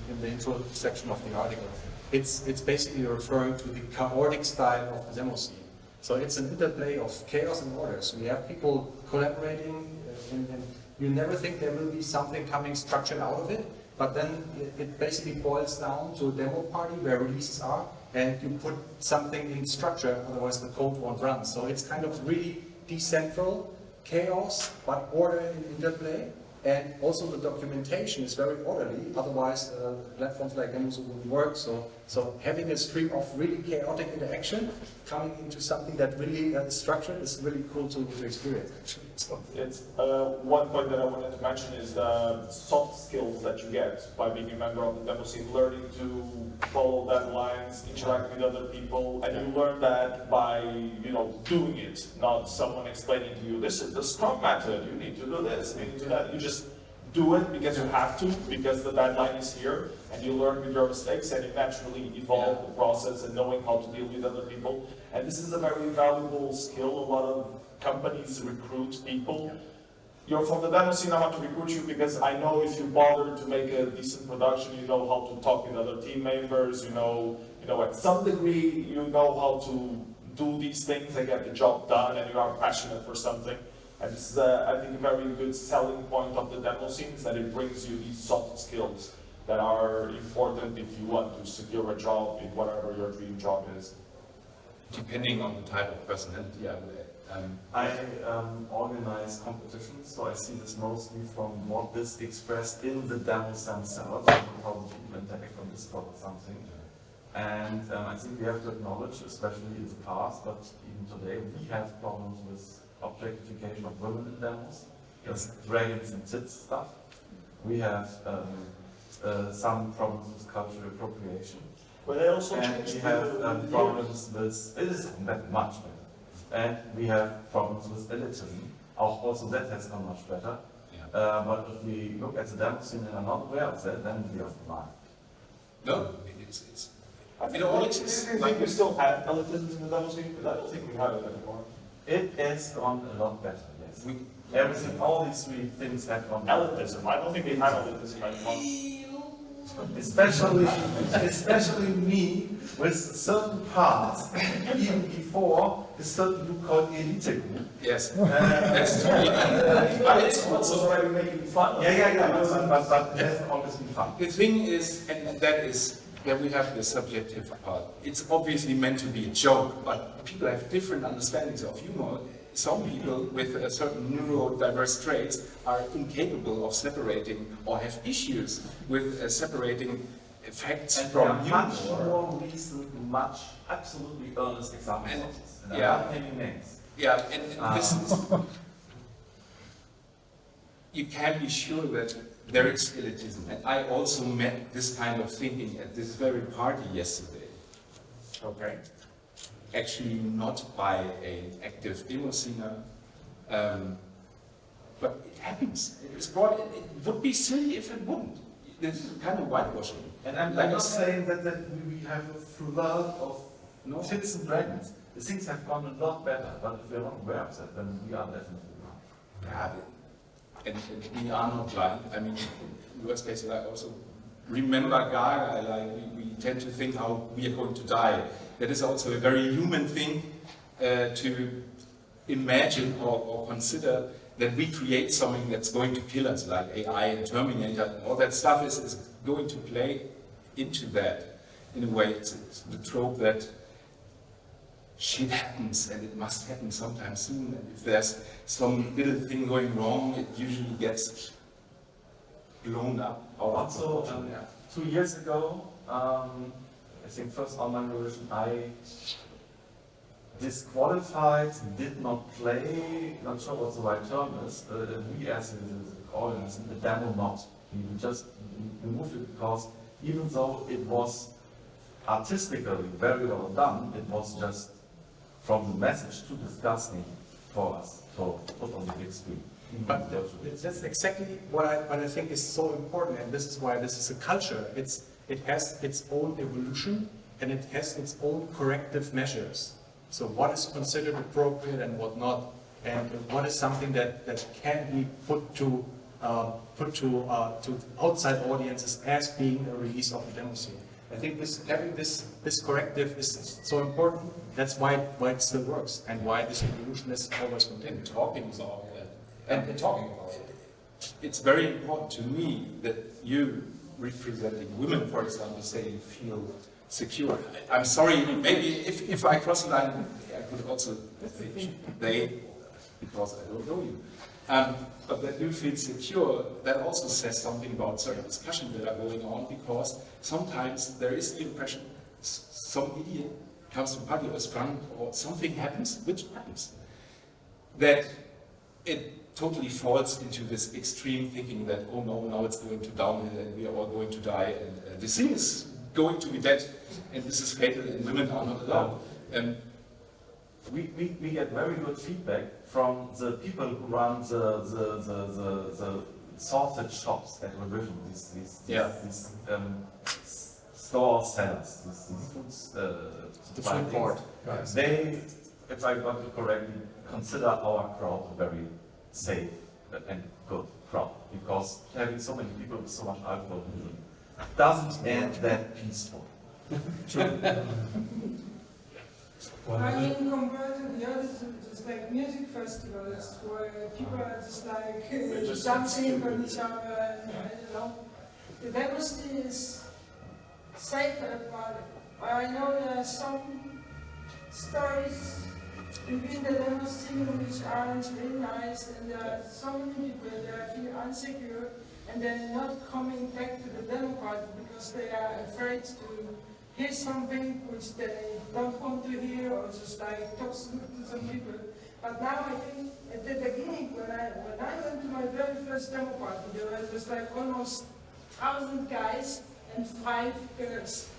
in the intro section of the article. It's basically referring to the chaotic style of the Demoscene. So it's an interplay of chaos and order. So we have people collaborating, and you never think there will be something coming structured out of it, but then it basically boils down to a demo party where releases are, and you put something in structure, otherwise the code won't run. So it's kind of really decentral chaos, but order in interplay. And also the documentation is very orderly, otherwise platforms like Demoscene wouldn't work. So having a stream of really chaotic interaction coming into something that really is structured is really cool to experience, actually. So. It's one point that I wanted to mention is the soft skills that you get by being a member of the Demoscene, learning to follow deadlines, interact with other people, and you learn that by doing it, not someone explaining to you, this is the Scrum method, you need to do this, you need to do that. You just do it because you have to, because the deadline is here, and you learn with your mistakes, and you naturally evolve the process and knowing how to deal with other people. And this is a very valuable skill. A lot of companies recruit people. You're from the Demoscene, I want to recruit you because I know if you bother to make a decent production, you know how to talk with other team members, you know at some degree, you know how to do these things and get the job done, and you are passionate for something. And this is, I think, a very good selling point of the Demoscene, is that it brings you these soft skills that are important if you want to secure a job in whatever your dream job is. Depending on the type of personality, I organize competitions, so I see this mostly from what is expressed in the demos themselves, how the people interact on Discord or something. And I think we have to acknowledge, especially in the past, but even today, we have problems with objectification of women in demos, just dragons and tits stuff. We have some problems with cultural appropriation. But they also and we have problems with, it is much better. And we have problems with elitism. Also that has gone much better. But if we look at the Demoscene and are not aware of that, then we are blind. No, it's I think we still have elitism in the Demoscene, but I don't think we have it anymore. It has gone a lot better, yes. Everything, all these three things have gone elitism. I don't think we have elitism anymore. Especially me, with certain parts, even before the certain group called elite group. Yes, that's true. But it's also already making fun. But it hasn't always been fun. The thing is, and that is, where we have the subjective part. It's obviously meant to be a joke, but people have different understandings of humor. Some people with a certain neurodiverse traits are incapable of separating or have issues with separating facts from humor. Much more recent, absolutely earnest examples of this. And I'm not naming names. Yeah, and this is, you can be sure that there is elitism. And I also met this kind of thinking at this very party yesterday. Okay. Actually not by an active Demoscener, but it happens. It's brought, it would be silly if it wouldn't. This is kind of whitewashing. And I'm not saying that we have a flood of tits and dragons. The things have gone a lot better, but if we're not aware of that, then we are definitely wrong. Yeah, and we are not blind. I mean, in workspaces, I also remember Gaga, like we tend to think how we are going to die. That is also a very human thing to imagine or consider that we create something that's going to kill us, like AI and Terminator, and all that stuff is going to play into that. In a way, it's the trope that shit happens and it must happen sometime soon. And if there's some little thing going wrong, it usually gets blown up. Also, 2 years ago, I think first online revision, I disqualified, did not play, not sure what the right term is, we as an audience, the demo not. We just removed it because even though it was artistically very well done, it was just from the message too disgusting for us to put on the big screen. But that's exactly what I think is so important, and this is why this is a culture. It has its own evolution and it has its own corrective measures. So what is considered appropriate and what not, and what is something that can be put to outside audiences as being a release of the Demoscene. I think having this corrective is so important. That's why it still works and why this evolution is always continued. Talking about that. And talking about it. It's very important to me that you, representing women, for example, say you feel secure. I'm sorry, maybe if I cross the line, I could also say they, because I don't know you. But that you feel secure, that also says something about certain discussions that are going on, because sometimes there is the impression some idiot comes to a party or is drunk or something happens, which happens, that it totally falls into this extreme thinking that, oh no, now it's going to downhill and we are all going to die and the scene is going to be dead and this is fatal and women are not allowed. We get very good feedback from the people who run the sausage shops at Revision, these store sellers, these foods, the food court. They, if I got it correctly, consider our crowd a very safe and good crowd, because having so many people with so much alcohol doesn't end that peaceful. True. I mean, compared to the others, just like music festivals, where people are just like dancing on each other, and I don't know. The Demoscene is safer, but I know there are some stories within the Demoscene which aren't really nice, and there are so many people that feel insecure, and they're not coming back to the demo party because they are afraid to hear something which they don't want to hear, or just like talk to some people. But now I think at the beginning, when I went to my very first demo party, there was just like almost 1,000 guys and 5 girls.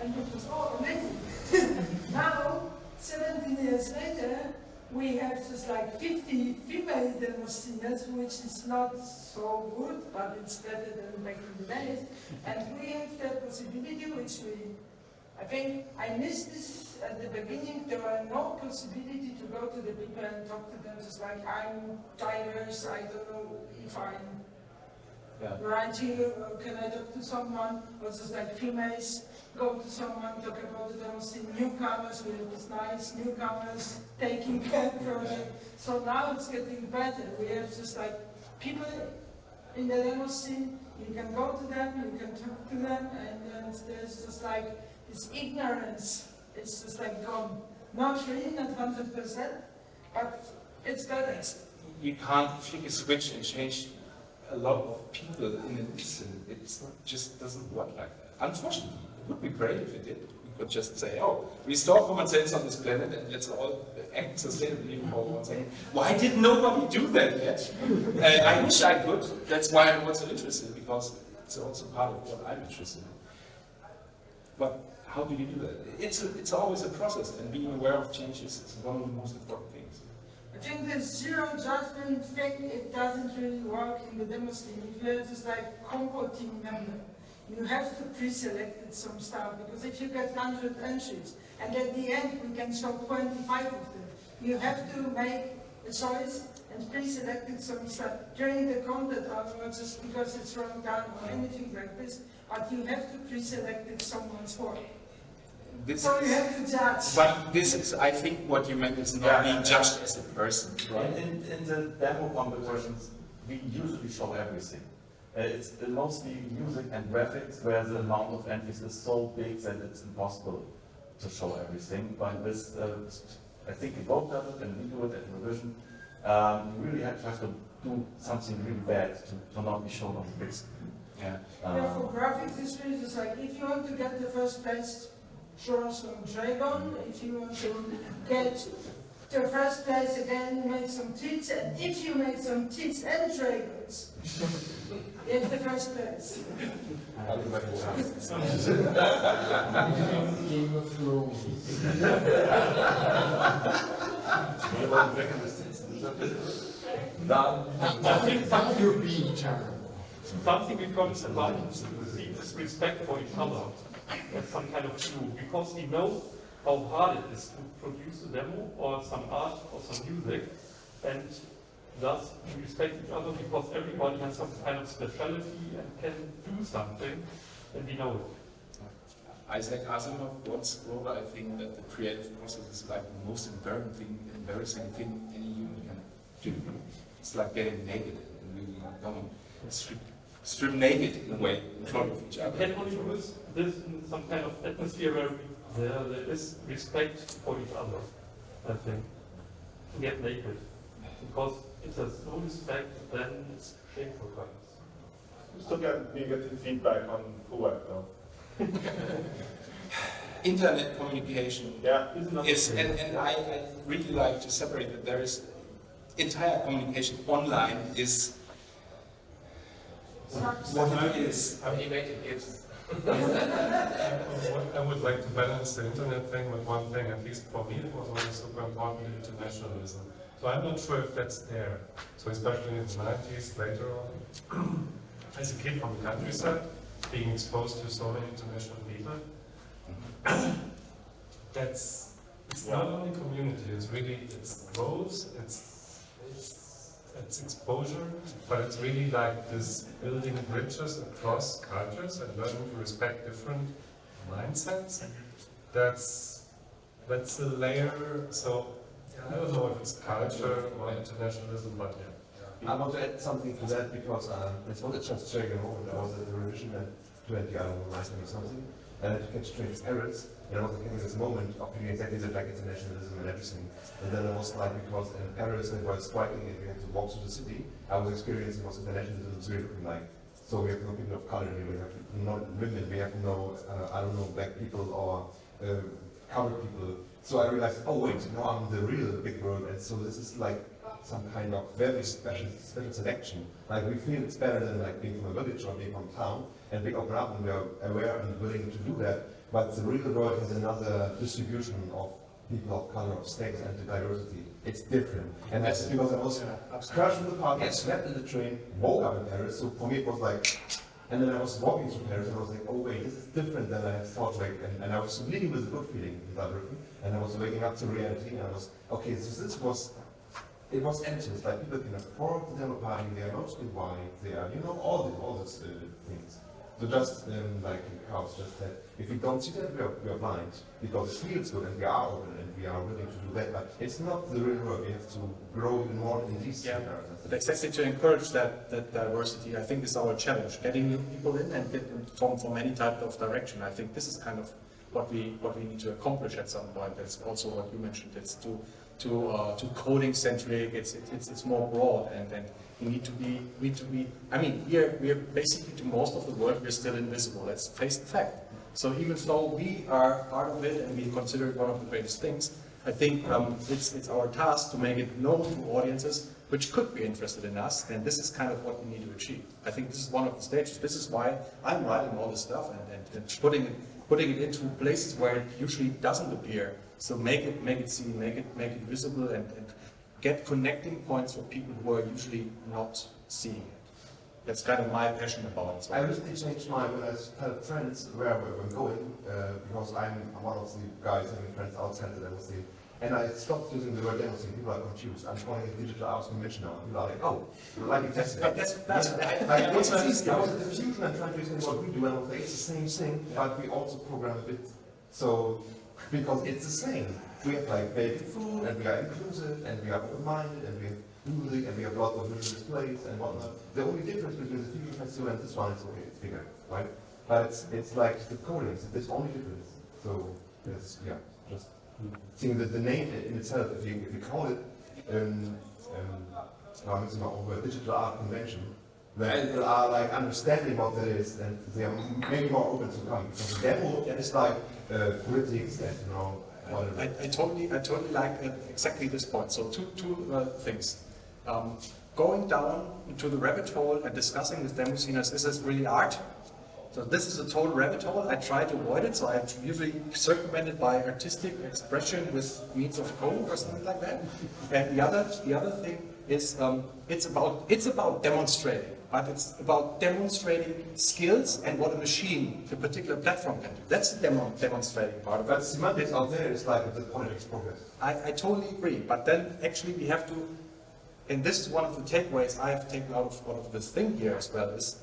And it was all amazing. Now, 17 years later, we have just like 50 female Demosceners, which is not so good, but it's better than back in the days. And we have that possibility, which I think I missed this at the beginning. There were no possibility to go to the people and talk to them, just like I'm diverse, I don't know if I'm right here, or can I talk to someone, or just like females. Go to someone, talk about the Demoscene, newcomers, we have this nice newcomers taking care project. So now it's getting better. We have just like people in the Demoscene, you can go to them, you can talk to them, and there's just like this ignorance, it's just like gone. Not really, not 100%, but it's better. You can't flick a switch and change a lot of people in an instant. It just doesn't work like that. Unfortunately. It would be great if it did. We could just say, oh, restore common sense on this planet and let's all act sustainably for 1 second. Why did nobody do that yet? I wish I could. That's why I'm also interested, because it's also part of what I'm interested in. But how do you do that? It's always a process, and being aware of changes is one of the most important things. I think the zero judgment thing, it doesn't really work in the Demoscene. If you're just like compo team member, you have to pre-select some stuff, because if you get 100 entries, and at the end we can show 25 of them, you have to make a choice and pre-selected some stuff during the content, not just because it's run down or anything like this, but you have to pre-select it someone's work. So you have to judge. But this is, I think, what you meant is not being judged as a person, right? In the demo competitions, we usually show everything. It's mostly music and graphics, where the amount of entries is so big that it's impossible to show everything. But this, I think Evoke does it, and we do it at Revision. You really have to do something really bad to not be shown on the big screen. Yeah, for graphics, it's really just like, if you want to get the first place, show some dragon. If you want to get the first place again, make some tits. And if you make some tits and dragons, you have the first place. Game of Thrones. I think something we've got is about this respect for each other as some kind of clue, because we know how hard it is to produce a demo or some art or some music, and thus we respect each other because everybody has some kind of specialty and can do something, and we know it. Isaac Asimov once wrote, I think, that the creative process is like the most embarrassing thing any human can do. It's like getting naked and really going strip naked in a way in front of each other. Can only do this in some kind of atmosphere where there is respect for each other, I think. To get naked. Because if there's no respect, then it's shameful for us. You still get negative feedback on Kuwait though. Internet communication is, and I really like to separate that there is entire communication online is what it is. Animated gifts. I would like to balance the internet thing with one thing, at least for me it was always super important, internationalism. So I'm not sure if that's there. So especially in the 90s, later on, as a kid from the countryside, being exposed to so many international people, it's not only community, it's really, it's roles, it's exposure, but it's really like this building bridges across cultures and learning to respect different mindsets. That's a layer, so I don't know if it's culture or internationalism, but yeah. I want to add something to that because it's not just sharing a moment. I was at the revision at 20, I don't know, 19 or something, and I had to catch trains errors, and I was having this moment of feeling exactly like internationalism and everything. And then I was like, because in Paris it was striking and we had to walk through the city, I was experiencing what internationalism is really looking like. So we have no people of color here, we have no women, we have no, I don't know, black people or colored people. So I realized, oh wait, now I'm in the real big world, and so this is like some kind of very special selection. Like we feel it's better than like being from a village or being from town, and we open up and we are aware and willing to do that. But the real world has another distribution of people of color, of states, and the diversity. It's different. And that's because I was crashed in the park, I slept in the train, woke up in Paris, so for me it was like, and then I was walking through Paris and I was like, oh wait, this is different than I had thought, like, and I was leaving with a good feeling in that room, and I was waking up to reality, and I was, okay, so this was, it was empty. It's like people can afford the demo party, they are mostly white, they are, you know, all these things. So just like Klaus just said, if we don't see that, we are blind, because it feels good and we are open and we are willing to do that, but it's not the real work. We have to grow even more in these areas. But exactly to encourage that diversity, I think is our challenge. Getting new people in and get them from any type of direction. I think this is kind of what we need to accomplish at some point. That's also what you mentioned. It's to coding centric. It's more broad, and we need to be. I mean, we are basically, to most of the world, we're still invisible. Let's face the fact. So even though we are part of it and we consider it one of the greatest things, I think it's our task to make it known to audiences which could be interested in us, and this is kind of what we need to achieve. I think this is one of the stages. This is why I'm writing all this stuff and putting it into places where it usually doesn't appear. So make it seen, make it visible, and get connecting points for people who are usually not seeing it. That's kind of my passion about it. So I recently changed my, when I had friends where I'm going, because I'm one of the guys having friends outside that I was the And I stopped using the word Demoscene. People are confused. I'm calling it digital arts convention now. People are like, oh, like that's easy. I was at the fusion and trying to explain what we do, and I was like, it's the same thing, but we also program a bit. So, because it's the same. We have like baby food, and we are inclusive, and we are open-minded, and we have music, and we have lots of visual displays and whatnot. The only difference between the fusion festival and this one is okay, it's bigger, right? But it's like the codings, it's the only difference. So, it's, yeah, just seeing that the name in itself, if you call it digital art convention, then people are like understanding what that is, and they are maybe more open to come. Because the demo is like critics and whatever. I totally like exactly this point. So two things. Going down into the rabbit hole and discussing with Demosceners, is this really art? So this is a total rabbit hole. I try to avoid it, so I usually circumvent it by artistic expression with means of code or something like that. And the other thing is it's about demonstrating, but it's about demonstrating skills and what a machine, a particular platform can do. That's the demonstrating part of it. But semantics out there is like the politics progress. I totally agree, but then actually we have to, and this is one of the takeaways I have taken out of this thing here as well, is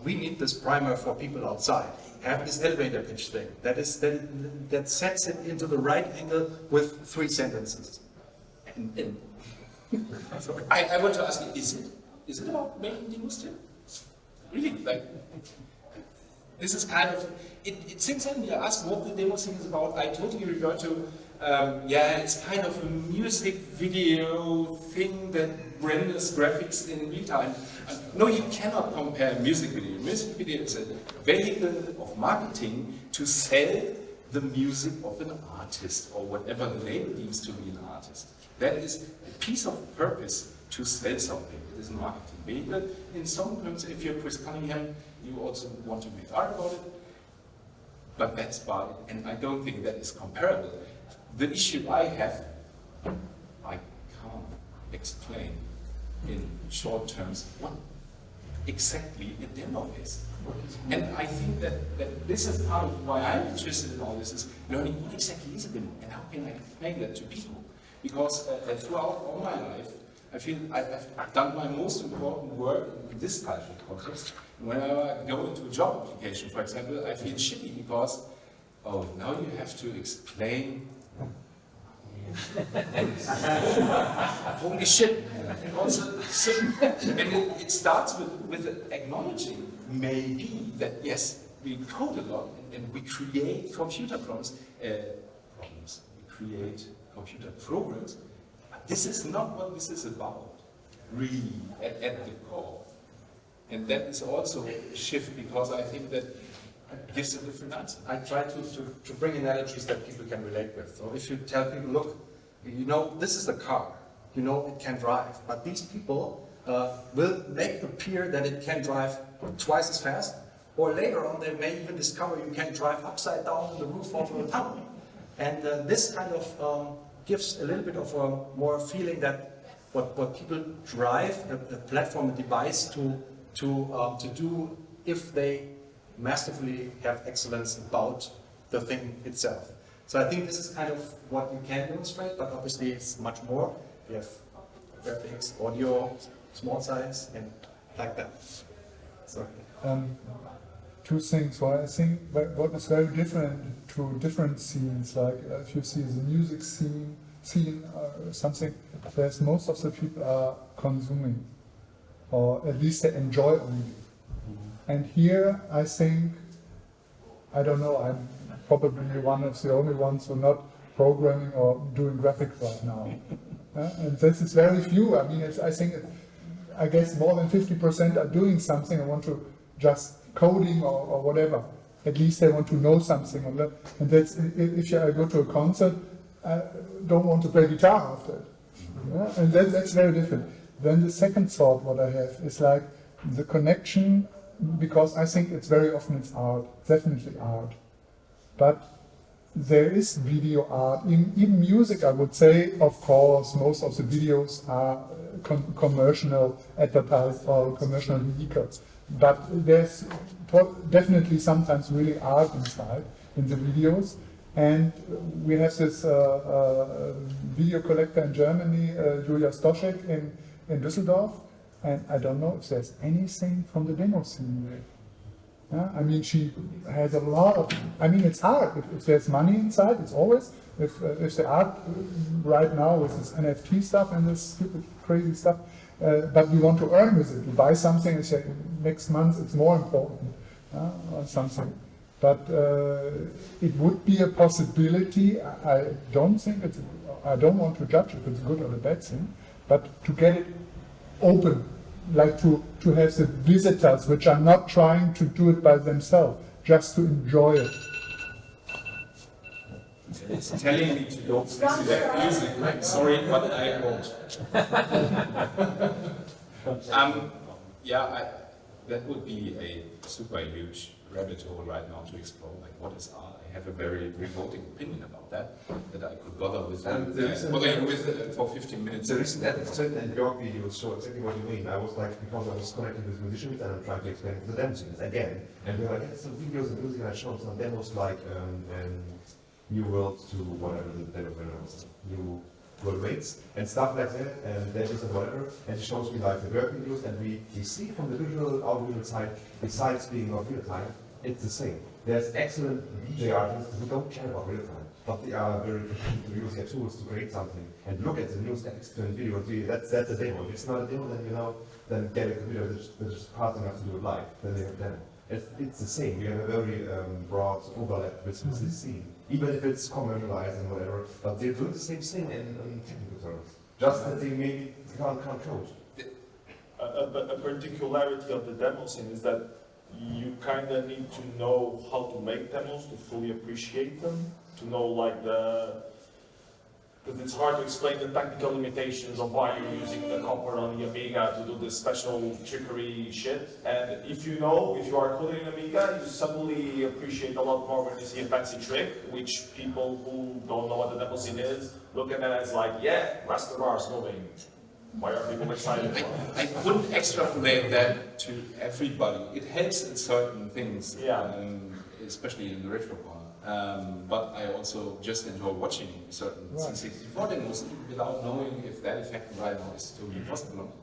we need this primer for people outside. Have this elevator pitch thing that sets it into the right angle with 3 sentences. I want to ask you, is it about making Demoscene? Really? Like, this is kind of, it since then you asked what the Demoscene is about, I totally revert to, it's kind of a music video thing that renders graphics in real time. No, you cannot compare music video. Music video is a vehicle of marketing to sell the music of an artist, or whatever the label deems to be an artist. That is a piece of purpose to sell something. It is a marketing vehicle. In some terms, if you're Chris Cunningham, you also want to make art about it. But that's about it, and I don't think that is comparable. The issue I have, I can't explain in short terms what exactly a demo is. And I think that this is part of why I'm interested in all this, is learning what exactly is a demo and how can I explain that to people. Because throughout all my life, I feel I've done my most important work in this cultural context. Whenever I go into a job application, for example, I feel shitty because, oh, now you have to explain. Holy shit! And also, and it starts with acknowledging maybe that yes, we code a lot and we create computer problems. We create computer programs, but this is not what this is about, really, at the core. And that is also a shift, because I think that gives a different answer. I try to bring analogies that people can relate with. So if you tell people, look, you know, this is a car, you know, it can drive, but these people will make appear that it can drive twice as fast, or later on they may even discover you can drive upside down on the roof of a tunnel. And this kind of gives a little bit of a more feeling that what people drive a platform, a device to do if they masterfully have excellence about the thing itself. So I think this is kind of what you can demonstrate, but obviously it's much more. We have graphics, audio, small size, and like that. Sorry. 2 things. Well, I think what is very different to different scenes, like if you see the music scene or something, there's most of the people are consuming, or at least they enjoy only. And here, I think, I don't know, I'm probably one of the only ones who are not programming or doing graphics right now. And this is very few. I mean, I guess more than 50% are doing something and want to just coding or whatever. At least they want to know something. And that's, if I go to a concert, I don't want to play guitar after it. Yeah? And that's very different. Then the second thought what I have is like the connection, because I think it's very often it's art, definitely art. But there is video art, even music I would say, of course, most of the videos are commercial advertised or commercial vehicles. But there's definitely sometimes really art inside in the videos. And we have this video collector in Germany, Julia Stoschek in Düsseldorf, and I don't know if there's anything from the Demoscene there. Yeah? I mean, she has a lot of, I mean, it's hard. If there's money inside, it's always, if the art right now with this NFT stuff and this stupid crazy stuff, but you want to earn with it. You buy something and say, next month it's more important, or something. But it would be a possibility. I don't think it's, I don't want to judge if it's good or a bad thing, but to get it open, like to have the visitors which are not trying to do it by themselves, just to enjoy it. It's telling me to don't listen to that music. I'm sorry, but I won't. That would be a super huge rabbit hole right now to explore. Like, what is art? I have a very revolting opinion about that I could bother with. Bothering with for 15 minutes. The recent episode and your videos show exactly what you mean. I was like, because I was connected with musicians and I'm trying to explain it to the Demosceners again. And we were like, some videos and music, and I showed some demos like New World to whatever the developer was, New World Rates and stuff like that, and demos and whatever. And it shows me like the work videos, and we see from the visual audio side, besides being not real time, it's the same. There's excellent DJ artists who don't care about real time, but they are very proficient to use their tools to create something and look at the new aesthetics to a video and see that's a demo. If it's not a demo, then then get a computer that's just fast enough to do it live. Then they have a demo. It's the same. We have a very broad overlap with this scene, even if it's commercialized and whatever. But they're doing the same thing in technical terms. Just that they maybe can't code. A particularity of the demo scene is that you kind of need to know how to make demos to fully appreciate them, to know like because it's hard to explain the technical limitations of why you're using the copper on the Amiga to do this special trickery shit. And if you are coding in Amiga, you suddenly appreciate a lot more when you see a fancy trick, which people who don't know what the demo scene is look at it as like, yeah, raster bars moving. Why are people excited for it? I wouldn't extrapolate that to everybody. It helps in certain things, especially in the retro part. But I also just enjoy watching certain C64 demos without knowing if that effect right now is totally possible or not.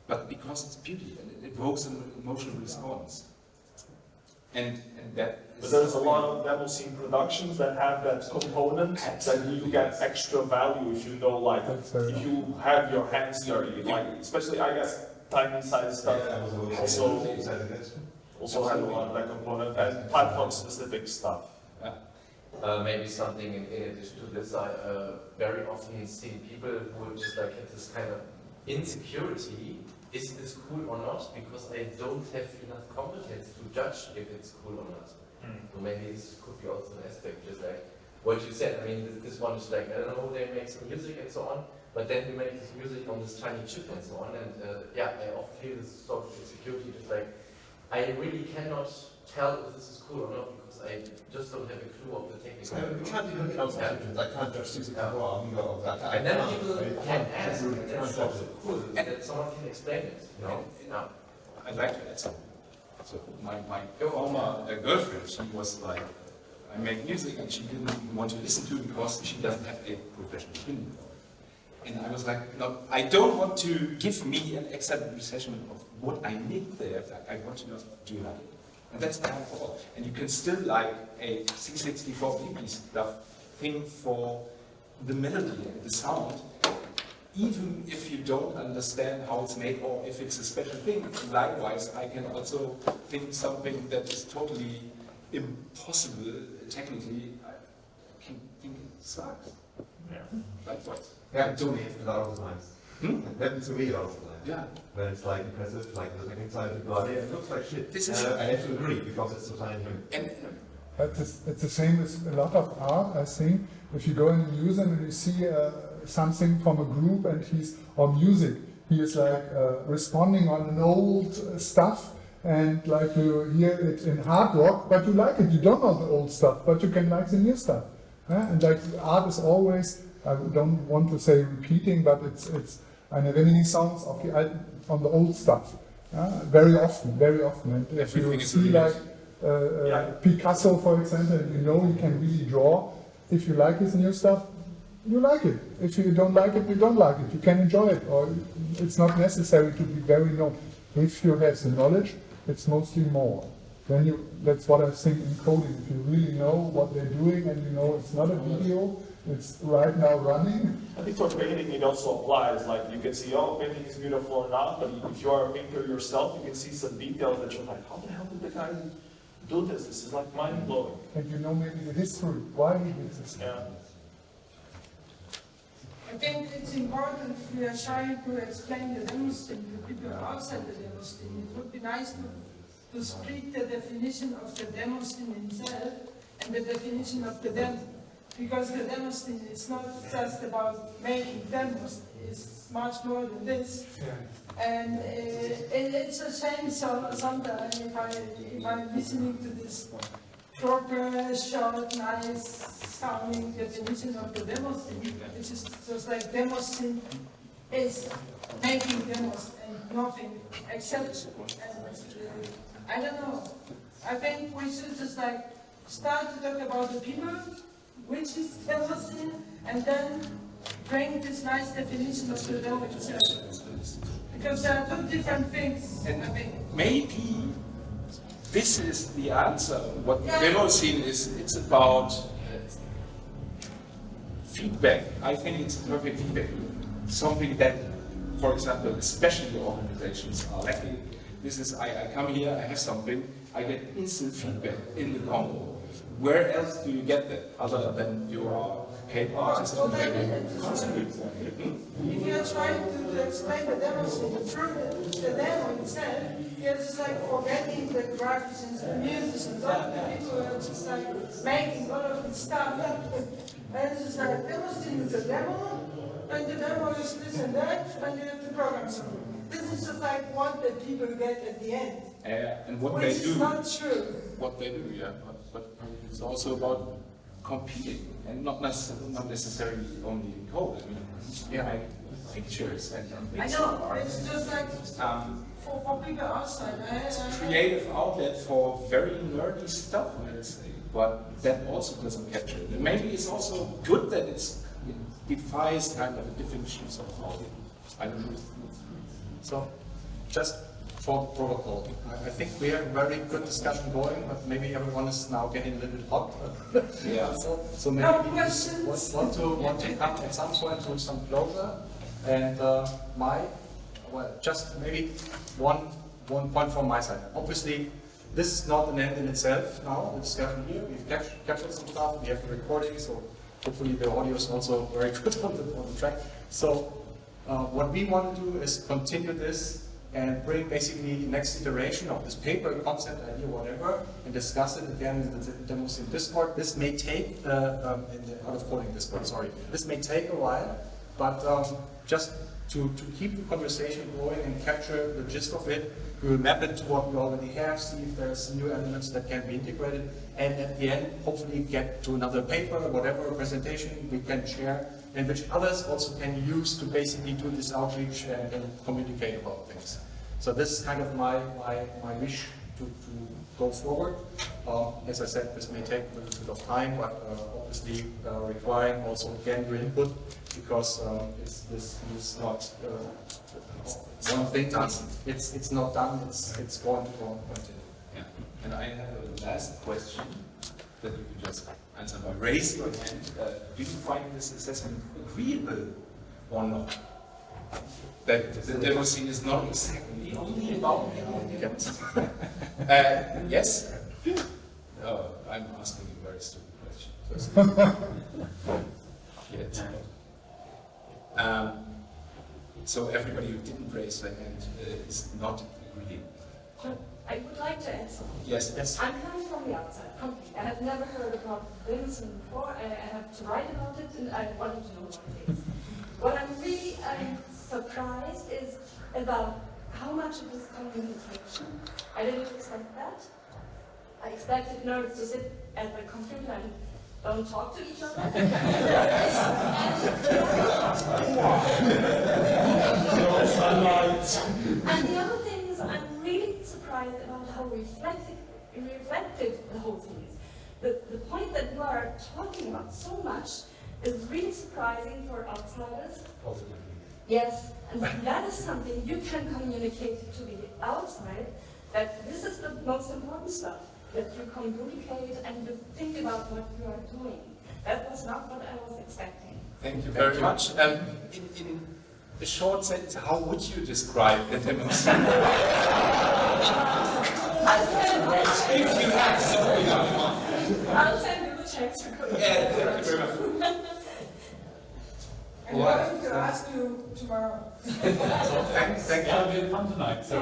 But because it's beauty and it evokes an emotional response. And that is. But there's a lot of Demoscene productions that have that component that you get extra value if you know, like, if you have your hands dirty, like, especially, I guess, tiny size stuff also has a lot of that component and platform specific stuff. Maybe something in addition to this, I very often see people who just like have this kind of insecurity. Is this cool or not? Because I don't have enough competence to judge if it's cool or not. So maybe this could be also an aspect, just like what you said. I mean, this one is like, I don't know, they make some music and so on, but then you make this music on this tiny chip and so on, and I often feel this sort of insecurity, just like, I really cannot tell if this is cool or not, because I just don't have a clue of the technical. We can't even count substitutions. I can't just use it for that. And then people can ask, and that's so cool that someone can explain it. I'd like to add something. So my former girlfriend, she was like, I make music and she didn't want to listen to it because she doesn't have a professional opinion. And I was like, no, I don't want to give me an exact recession of what I need there. I want to not do that. And that's kind of all. And you can still like a C64 BB stuff thing for the melody and the sound, even if you don't understand how it's made or if it's a special thing. Likewise, I can also think something that is totally impossible technically. I can think it sucks. Yeah. Likewise. Yeah, to me, a lot of the times. It happens to me a lot of the time. Yeah. When it's like impressive, like the technical side of people, it looks like shit. I have to agree because it's so tiny. It's the same with a lot of art, I think. If you go in a museum and you see something from a group and or music, he is like responding on an old stuff, and like you hear it in hard rock, but you like it. You don't know the old stuff, but you can like the new stuff. And like art is always, I don't want to say repeating, but it's eine Reminiscence on the old stuff. Very often. And if you see like Picasso, for example, you know he can really draw. If you like his new stuff, you like it. If you don't like it, you don't like it. You can enjoy it, or it's not necessary to be very known. If you have the knowledge, it's mostly more. Then that's what I think in coding. If you really know what they're doing and you know it's not a video, it's right now running. I think for painting it also applies. Like you can see, oh, painting is beautiful or not, but if you are a painter yourself, you can see some details that you're like, how the hell did the guy do this? This is like mind blowing. And you know maybe the history, why he did this. Yeah. I think it's important if we are trying to explain the Demoscene to people outside the Demoscene. It would be nice to split the definition of the Demoscene itself and the definition of the demo. Because the Demoscene is not just about making demos, it's much more than this. Yeah. And it's a shame sometimes if I'm listening to this proper, short, nice sounding definition of the Demoscene, which is just like Demoscene is making demos and nothing except, I don't know. I think we should just like start to talk about the people, which is Demoscene, and then bring this nice definition of the demo itself. Because there are two different things, and I think. Maybe this is the answer. What Demoscene is, it's about feedback. I think it's perfect feedback. Something that, for example, especially organizations are lacking. This is, I come here, I have something, I get instant feedback in the combo. Where else do you get that other than your paid artist? If you're trying to explain the Demoscene through the demo itself, you're just like forgetting the graphics, the musicians, all the people who are just like making all of this stuff. And it's just like, Demoscene is a demo, and the demo is this and that, and you have to program something. This is just like what the people get at the end. And what which they do. Is not true. What they do, yeah. But it's also about competing, and not necessarily only in code. I mean, like pictures and I know, it's just like for people outside. It's a creative outlet for very nerdy stuff, let's say, but that also doesn't capture it. And maybe it's also good that it defies kind of a definition of audio. I don't know. So, just for protocol, I think we have a very good discussion going, but maybe everyone is now getting a little bit hot. Yeah. So maybe we want to come at some point to some closure. And just maybe one point from my side. Obviously, this is not an end in itself now, the discussion here. We've captured some stuff, we have the recording, so hopefully the audio is also very good on the track. So what we want to do is continue this and bring basically the next iteration of this paper, concept, idea, whatever, and discuss it again in the Demoscene Discord. This may take, in the out of coding Discord, sorry. This may take a while, but just to keep the conversation going and capture the gist of it, we will map it to what we already have, see if there's new elements that can be integrated, and at the end, hopefully get to another paper, whatever presentation we can share, and which others also can use to basically do this outreach and communicate about things. So this is kind of my wish to go forward. As I said, this may take a little bit of time, but obviously requiring also again your input, because this is not one thing. It's not done. It's going to continue. Yeah. And I have a last question that you can just answer by raising your hand. Do you find this assessment agreeable or not? That the Demoscene is not exactly only about applicants. Yes? Oh, I'm asking a very stupid question. So everybody who didn't raise their hand is not agreeing. I would like to answer. Yes, yes. I'm coming from the outside, completely. I have never heard about Demoscene before. I have to write about it, and I wanted to know what it is. What I'm really surprised is about how much it is communication. I didn't expect that. I expected nerds to sit at the computer and don't talk to each other. And the other thing is, I'm really surprised about how reflective reflective the whole thing is. The point that you are talking about so much is really surprising for outsiders. Yes, and that is something you can communicate to the outside, that this is the most important stuff, that you communicate and you think about what you are doing. That was not what I was expecting. Thank you very much. In a short sentence, how would you describe the Demoscene? If you have something on mind. I'll send you the checks to Kudra. Yeah, thank you very much. I'm going to ask you tomorrow. So thank you. Come tonight. So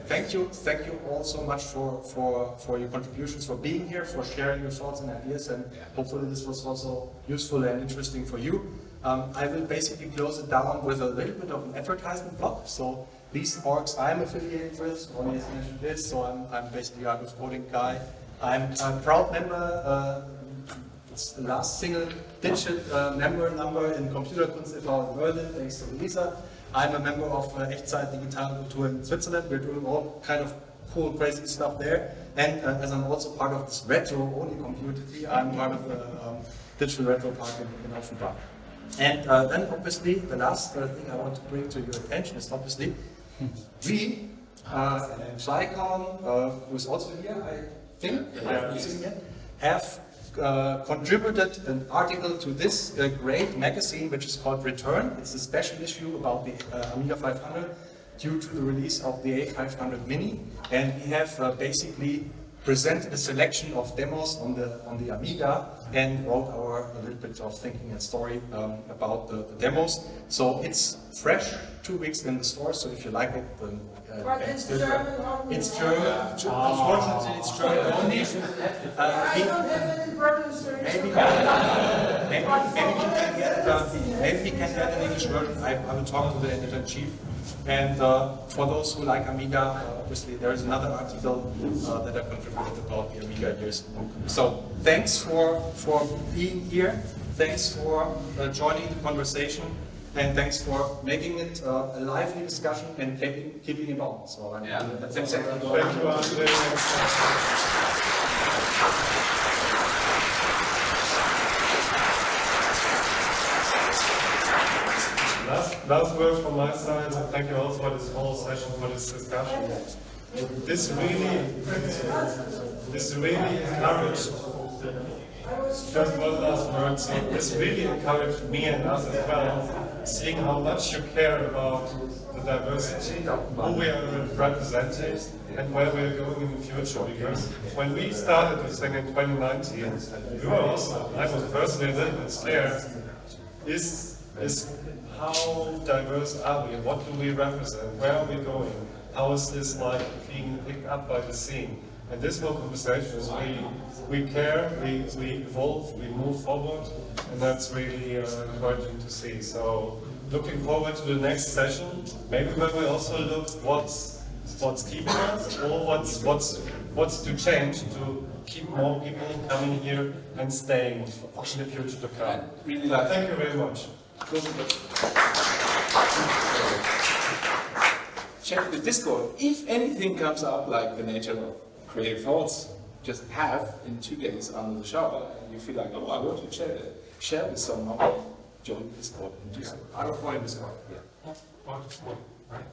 thank you all so much for your contributions, for being here, for sharing your thoughts and ideas, and hopefully this was also useful and interesting for you. I will basically close it down with a little bit of an advertisement block. So these orgs I'm affiliated with, Ronny has mentioned this, so I'm basically a coding guy. I'm a proud member. It's the last single-digit member number in Computerkunst e.V. in Berlin, thanks to Lisa. I'm a member of Echtzeit Digitale Kultur in Switzerland. We're doing all kind of cool, crazy stuff there. And as I'm also part of this retro-only community, I'm part of the Digital Retro Park in Offenbach. And then obviously, the last thing I want to bring to your attention is obviously, we, Psycon, who is also here, I think, have contributed an article to this great magazine, which is called Return. It's a special issue about the Amiga 500 due to the release of the A500 Mini, and we have basically presented a selection of demos on the Amiga and wrote a little bit of thinking and story about the demos. So it's fresh, 2 weeks in the store. So if you like it, then But it's German only. It's German. Unfortunately, it's German only. I don't have any problems with maybe we can get an English version. I will talk to the editor-in-chief. And for those who like Amiga, obviously there is another article that I contributed about the Amiga years. So thanks for being here. Thanks for joining the conversation. And thanks for making it a lively discussion and keeping it on. So that's exactly what Thank you, André. Last word from my side. Thank you also for this whole session, for this discussion. This really encouraged. Just one last word. So this really encouraged me and us as well, seeing how much you care about the diversity, who we are representing, and where we are going in the future. Because when we started this thing in 2019, we were also, I was personally a little bit scared. Is how diverse are we? What do we represent? Where are we going? How is this like being picked up by the scene? And this whole conversation is we care, we evolve, we move forward, and that's really encouraging to see. So looking forward to the next session. Maybe where we also look what's keeping us, or what's to change to keep more people coming here and staying in the future to come. Really like. Thank you very much. Check the Discord. If anything comes up, like the nature of creative thoughts, just have in 2 days under the shower, and you feel like, oh, I want to share with someone, join the Discord and do so. I will find Discord. Yeah. Discord, right?